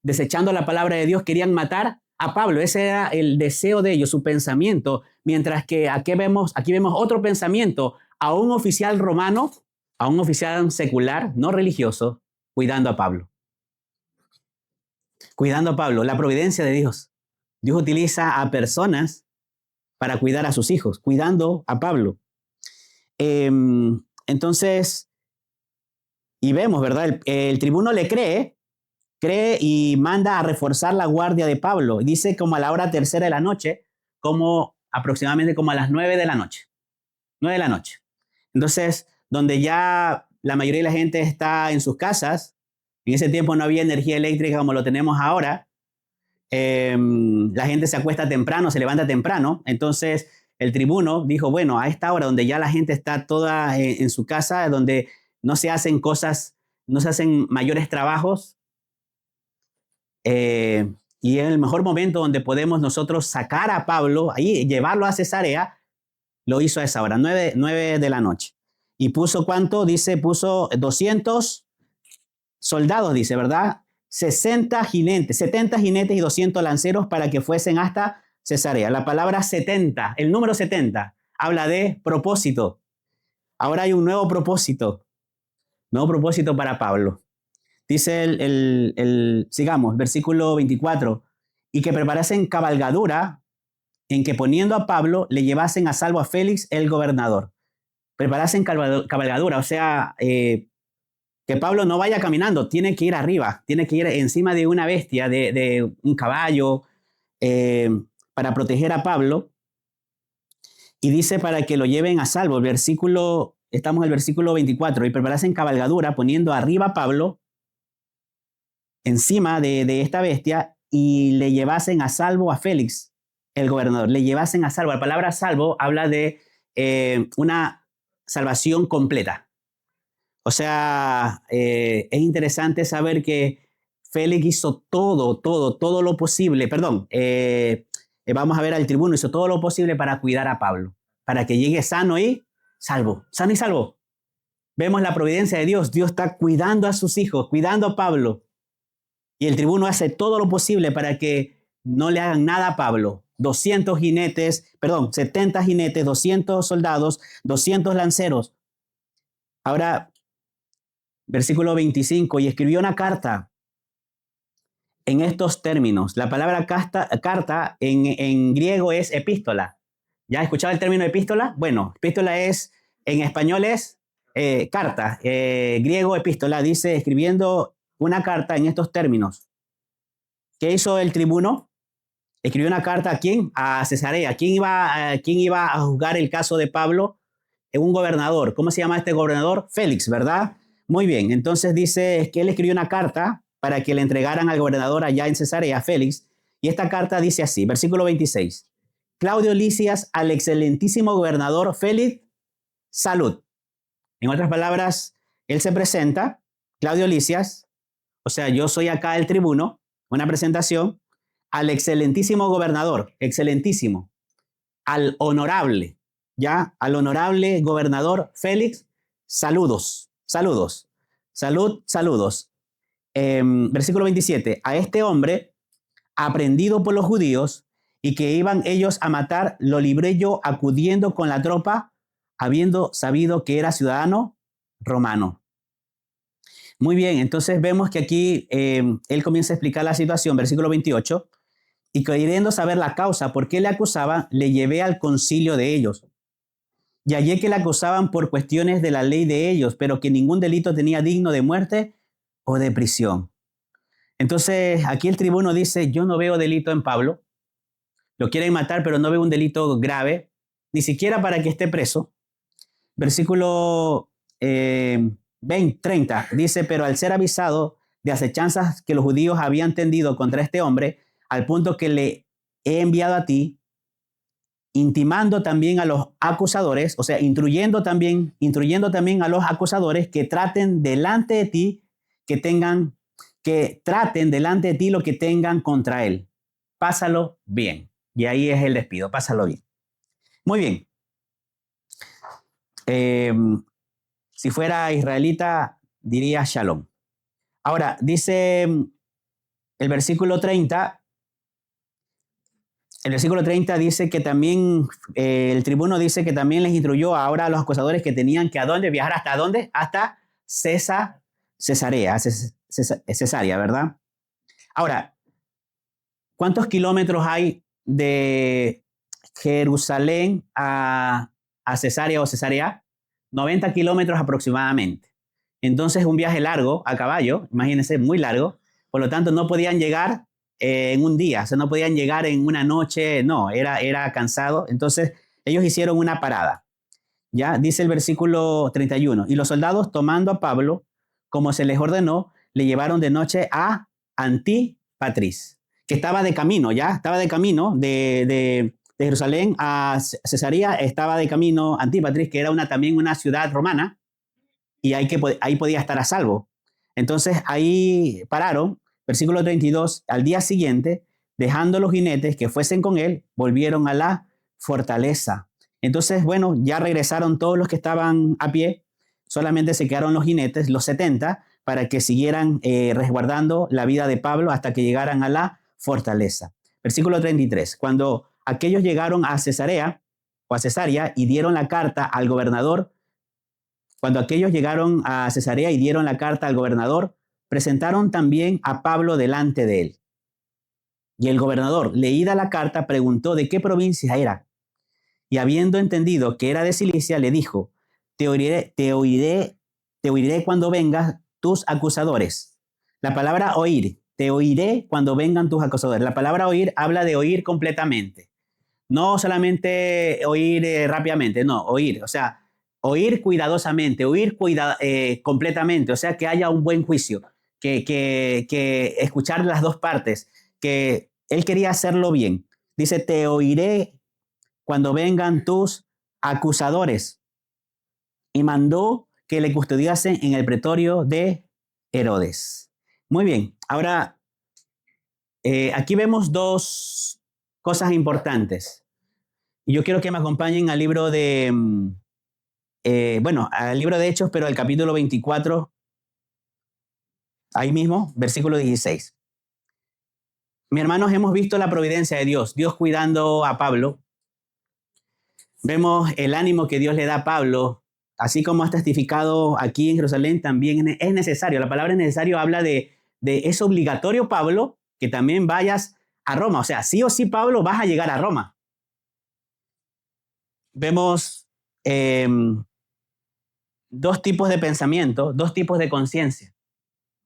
desechando la palabra de Dios, querían matar a Pablo. Ese era el deseo de ellos, su pensamiento. Mientras que aquí vemos otro pensamiento, a un oficial romano, a un oficial secular, no religioso, cuidando a Pablo. Cuidando a Pablo, la providencia de Dios. Dios utiliza a personas para cuidar a sus hijos, cuidando a Pablo. Entonces, y vemos, ¿verdad? El tribuno le cree y manda a reforzar la guardia de Pablo. Dice como a la hora tercera de la noche, como aproximadamente como a las 9 de la noche. 9 de la noche. Entonces, donde ya la mayoría de la gente está en sus casas, en ese tiempo no había energía eléctrica como lo tenemos ahora, la gente se acuesta temprano, se levanta temprano, entonces el tribuno dijo, bueno, a esta hora donde ya la gente está toda en su casa, donde no se hacen cosas, no se hacen mayores trabajos, y en el mejor momento donde podemos nosotros sacar a Pablo, ahí llevarlo a Cesarea, lo hizo a esa hora, 9 de la noche. Y puso ¿cuánto? Dice, puso 200 soldados, dice, ¿verdad? 70 jinetes y 200 lanceros para que fuesen hasta Cesarea. La palabra 70, el número 70, habla de propósito. Ahora hay un nuevo propósito para Pablo. Dice sigamos, versículo 24, y que preparasen cabalgadura en que poniendo a Pablo le llevasen a salvo a Félix, el gobernador. Preparasen cabalgadura, o sea, que Pablo no vaya caminando, tiene que ir arriba, tiene que ir encima de una bestia, de un caballo, eh, para proteger a Pablo. Y dice para que lo lleven a salvo. Estamos en el versículo 24, y preparasen cabalgadura poniendo arriba a Pablo encima de esta bestia y le llevasen a salvo a Félix, el gobernador. Le llevasen a salvo. La palabra salvo habla de una salvación completa. O sea, es interesante saber que Félix hizo todo lo posible. Perdón, vamos a ver al tribuno, hizo todo lo posible para cuidar a Pablo, para que llegue sano y salvo. Sano y salvo. Vemos la providencia de Dios. Dios está cuidando a sus hijos, cuidando a Pablo. Y el tribuno hace todo lo posible para que no le hagan nada a Pablo. 70 jinetes, 200 soldados, 200 lanceros. Ahora, versículo 25, y escribió una carta en estos términos. La palabra carta en griego es epístola. ¿Ya has escuchado el término epístola? Bueno, epístola en español es carta. Griego epístola dice escribiendo una carta en estos términos. ¿Qué hizo el tribuno? Escribió una carta ¿a quién? A Cesarea. ¿Quién iba a juzgar el caso de Pablo? Un gobernador. ¿Cómo se llama este gobernador? Félix, ¿verdad? Muy bien. Entonces dice que él escribió una carta para que le entregaran al gobernador allá en Cesarea, Félix. Y esta carta dice así, versículo 26. Claudio Lisias al excelentísimo gobernador Félix, salud. En otras palabras, él se presenta, Claudio Lisias, o sea, yo soy acá el tribuno, una presentación, al excelentísimo gobernador, excelentísimo, al honorable, ya, al honorable gobernador Félix, saludos, saludos, saludos. Versículo 27, a este hombre, aprendido por los judíos y que iban ellos a matar, lo libré yo acudiendo con la tropa, habiendo sabido que era ciudadano romano. Muy bien, entonces vemos que aquí él comienza a explicar la situación, versículo 28, y queriendo saber la causa, por qué le acusaban, le llevé al concilio de ellos. Y hallé que le acusaban por cuestiones de la ley de ellos, pero que ningún delito tenía digno de muerte o de prisión. Entonces, aquí el tribuno dice, yo no veo delito en Pablo, lo quieren matar, pero no veo un delito grave, ni siquiera para que esté preso. Versículo 30 dice, pero al ser avisado de acechanzas que los judíos habían tendido contra este hombre, al punto que le he enviado a ti, intimando también a los acusadores, o sea, instruyendo también a los acusadores que traten delante de ti, que traten delante de ti lo que tengan contra él. Pásalo bien. Y ahí es el despido, pásalo bien. Muy bien. Si fuera israelita, diría shalom. Ahora, dice el versículo 30, dice que también, el tribuno dice que también les instruyó ahora a los acusadores que tenían que ¿a dónde? Viajar ¿hasta dónde? Hasta Cesarea, ¿verdad? Ahora, ¿cuántos kilómetros hay de Jerusalén a Cesarea o Cesarea? 90 kilómetros aproximadamente. Entonces, un viaje largo a caballo, imagínense, muy largo. Por lo tanto, no podían llegar en un día, o sea, no podían llegar en una noche, no, era cansado. Entonces, ellos hicieron una parada. Ya dice el versículo 31, y los soldados tomando a Pablo, como se les ordenó, le llevaron de noche a Antípatris, que estaba de camino, ya, estaba de camino de Jerusalén a Cesarea, estaba de camino Antípatris, que era también una ciudad romana, y ahí podía estar a salvo. Entonces ahí pararon, versículo 32, al día siguiente, dejando los jinetes que fuesen con él, volvieron a la fortaleza. Entonces, bueno, ya regresaron todos los que estaban a pie, solamente se quedaron los jinetes, los 70, para que siguieran resguardando la vida de Pablo hasta que llegaran a la fortaleza. Versículo 33, cuando aquellos llegaron a Cesarea y dieron la carta al gobernador, cuando aquellos llegaron a Cesarea y dieron la carta al gobernador, presentaron también a Pablo delante de él. Y el gobernador, leída la carta, preguntó de qué provincia era. Y habiendo entendido que era de Cilicia, le dijo, te oiré cuando vengan tus acusadores. La palabra oír, te oiré cuando vengan tus acusadores. La palabra oír habla de oír completamente. No solamente oír rápidamente, no, oír. O sea, oír cuidadosamente, oír completamente. O sea, que haya un buen juicio, que escuchar las dos partes, que él quería hacerlo bien. Dice, te oiré cuando vengan tus acusadores. Y mandó que le custodiasen en el pretorio de Herodes. Muy bien, ahora aquí vemos dos cosas importantes. Yo quiero que me acompañen al libro de, al libro de Hechos, pero al capítulo 24, ahí mismo, versículo 16. Mis hermanos, hemos visto la providencia de Dios, Dios cuidando a Pablo. Vemos el ánimo que Dios le da a Pablo, así como has testificado aquí en Jerusalén, también es necesario. La palabra necesario habla es obligatorio, Pablo, que también vayas a Roma. O sea, sí o sí, Pablo, vas a llegar a Roma. Vemos dos tipos de pensamiento, dos tipos de conciencia.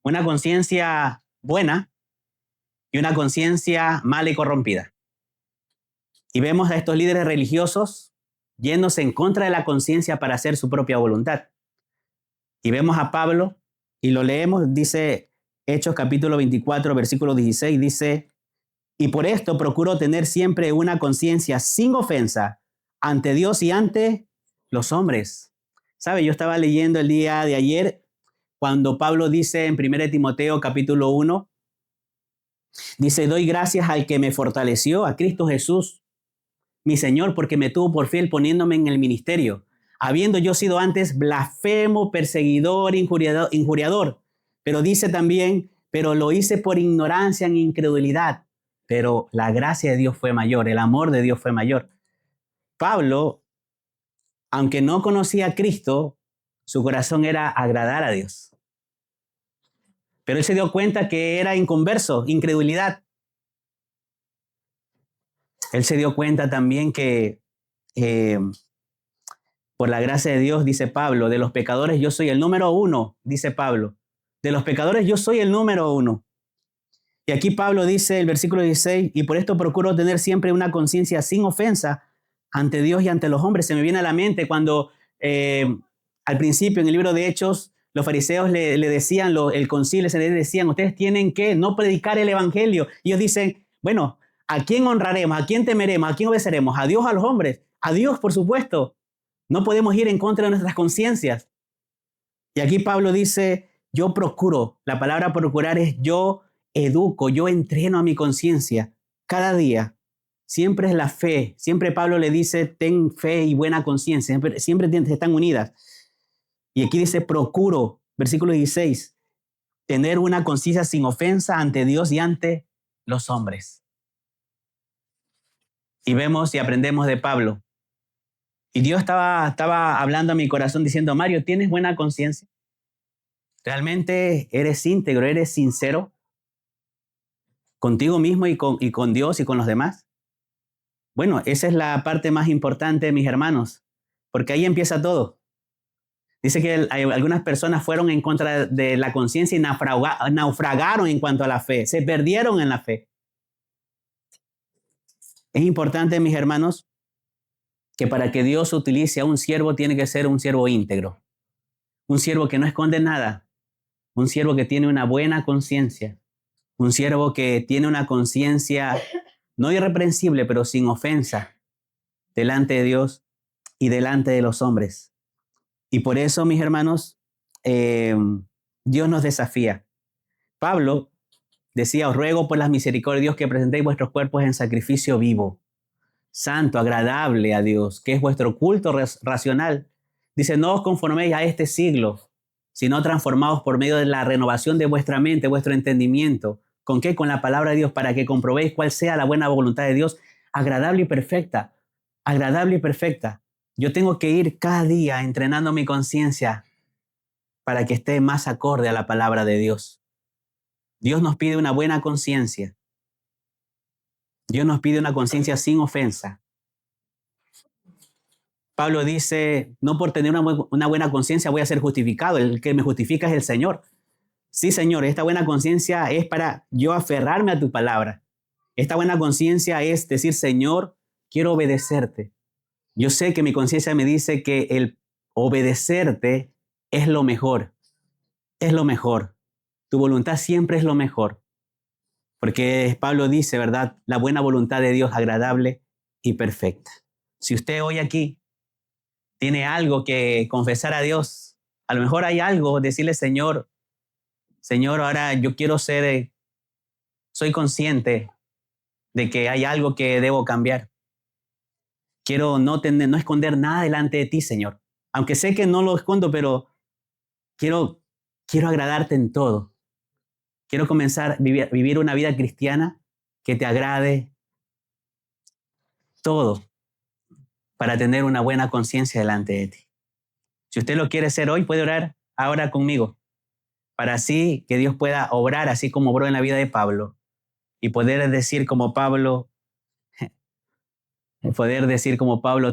Una conciencia buena y una conciencia mala y corrompida. Y vemos a estos líderes religiosos yéndose en contra de la conciencia para hacer su propia voluntad. Y vemos a Pablo, y lo leemos, dice Hechos capítulo 24, versículo 16, dice, y por esto procuro tener siempre una conciencia sin ofensa ante Dios y ante los hombres. ¿Sabe? Yo estaba leyendo el día de ayer cuando Pablo dice en 1 Timoteo capítulo 1, dice, doy gracias al que me fortaleció, a Cristo Jesús, mi Señor, porque me tuvo por fiel poniéndome en el ministerio, habiendo yo sido antes blasfemo, perseguidor, injuriador. Pero dice también, pero lo hice por ignorancia, en incredulidad. Pero la gracia de Dios fue mayor, el amor de Dios fue mayor. Pablo, aunque no conocía a Cristo, su corazón era agradar a Dios. Pero él se dio cuenta que era inconverso, incredulidad. Él se dio cuenta también que por la gracia de Dios, dice Pablo, de los pecadores yo soy el número uno, dice Pablo. De los pecadores yo soy el número uno. Y aquí Pablo dice, el versículo 16, y por esto procuro tener siempre una conciencia sin ofensa ante Dios y ante los hombres. Se me viene a la mente cuando al principio en el libro de Hechos, los fariseos le decían, el concilio se le decían, ustedes tienen que no predicar el evangelio. Y ellos dicen, bueno, ¿a quién honraremos? ¿A quién temeremos? ¿A quién obedeceremos? ¿A Dios o a los hombres? A Dios, por supuesto. No podemos ir en contra de nuestras conciencias. Y aquí Pablo dice, yo procuro, la palabra procurar es yo educo, yo entreno a mi conciencia cada día. Siempre es la fe, siempre Pablo le dice, ten fe y buena conciencia, siempre están unidas. Y aquí dice, procuro, versículo 16, tener una conciencia sin ofensa ante Dios y ante los hombres. Y vemos y aprendemos de Pablo. Y Dios estaba hablando a mi corazón diciendo, Mario, ¿tienes buena conciencia? ¿Realmente eres íntegro, eres sincero contigo mismo y con Dios y con los demás? Bueno, esa es la parte más importante, mis hermanos, porque ahí empieza todo. Dice que algunas personas fueron en contra de la conciencia y naufragaron en cuanto a la fe, se perdieron en la fe. Es importante, mis hermanos, que para que Dios utilice a un siervo tiene que ser un siervo íntegro, un siervo que no esconde nada, un siervo que tiene una buena conciencia, un siervo que tiene una conciencia no irreprensible, pero sin ofensa delante de Dios y delante de los hombres. Y por eso, mis hermanos, Dios nos desafía. Pablo decía, os ruego por las misericordias de Dios que presentéis vuestros cuerpos en sacrificio vivo, santo, agradable a Dios, que es vuestro culto racional. Dice, no os conforméis a este siglo, sino transformaos por medio de la renovación de vuestra mente, vuestro entendimiento. ¿Con qué? Con la palabra de Dios, para que comprobéis cuál sea la buena voluntad de Dios, agradable y perfecta. Agradable y perfecta. Yo tengo que ir cada día entrenando mi conciencia para que esté más acorde a la palabra de Dios. Dios nos pide una buena conciencia. Dios nos pide una conciencia sin ofensa. Pablo dice, no por tener una buena conciencia voy a ser justificado, el que me justifica es el Señor. Sí, Señor, esta buena conciencia es para yo aferrarme a tu palabra. Esta buena conciencia es decir, Señor, quiero obedecerte. Yo sé que mi conciencia me dice que el obedecerte es lo mejor, es lo mejor. Tu voluntad siempre es lo mejor. Porque Pablo dice, ¿verdad? La buena voluntad de Dios agradable y perfecta. Si usted hoy aquí tiene algo que confesar a Dios, a lo mejor hay algo, decirle, Señor, Señor, ahora yo quiero ser, soy consciente de que hay algo que debo cambiar. Quiero no esconder nada delante de ti, Señor. Aunque sé que no lo escondo, pero quiero, quiero agradarte en todo. Quiero comenzar a vivir una vida cristiana que te agrade todo para tener una buena conciencia delante de ti. Si usted lo quiere hacer hoy, puede orar ahora conmigo, para así que Dios pueda obrar así como obró en la vida de Pablo y poder decir como Pablo,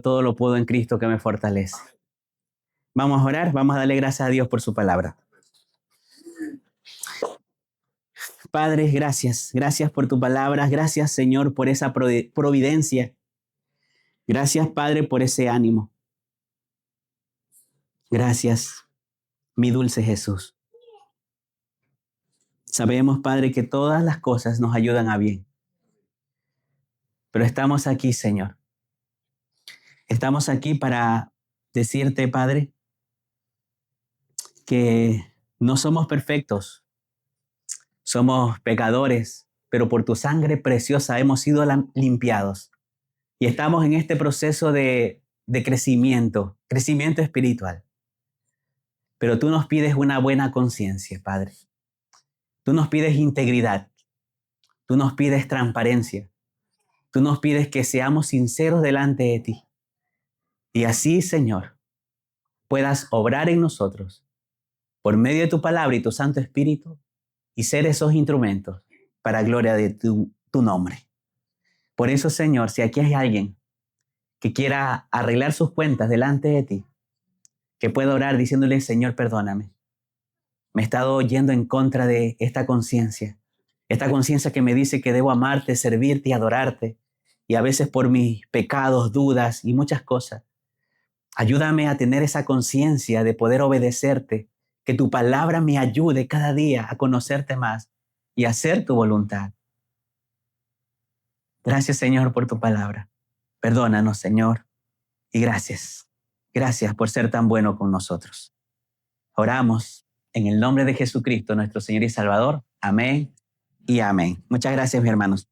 todo lo puedo en Cristo que me fortalece. Vamos a orar, vamos a darle gracias a Dios por su palabra. Padre, gracias, gracias por tu palabra, gracias Señor por esa providencia, gracias Padre por ese ánimo. Gracias, mi dulce Jesús. Sabemos, Padre, que todas las cosas nos ayudan a bien. Pero estamos aquí, Señor. Estamos aquí para decirte, Padre, que no somos perfectos. Somos pecadores, pero por tu sangre preciosa hemos sido limpiados. Y estamos en este proceso de crecimiento espiritual. Pero tú nos pides una buena conciencia, Padre. Tú nos pides integridad. Tú nos pides transparencia. Tú nos pides que seamos sinceros delante de ti. Y así, Señor, puedas obrar en nosotros por medio de tu palabra y tu Santo Espíritu y ser esos instrumentos para gloria de tu nombre. Por eso, Señor, si aquí hay alguien que quiera arreglar sus cuentas delante de ti, que pueda orar diciéndole, Señor, perdóname. Me he estado yendo en contra de esta conciencia que me dice que debo amarte, servirte y adorarte, y a veces por mis pecados, dudas y muchas cosas. Ayúdame a tener esa conciencia de poder obedecerte, que tu palabra me ayude cada día a conocerte más y a hacer tu voluntad. Gracias, Señor, por tu palabra. Perdónanos, Señor, y gracias. Gracias por ser tan bueno con nosotros. Oramos en el nombre de Jesucristo, nuestro Señor y Salvador. Amén y amén. Muchas gracias, mis hermanos.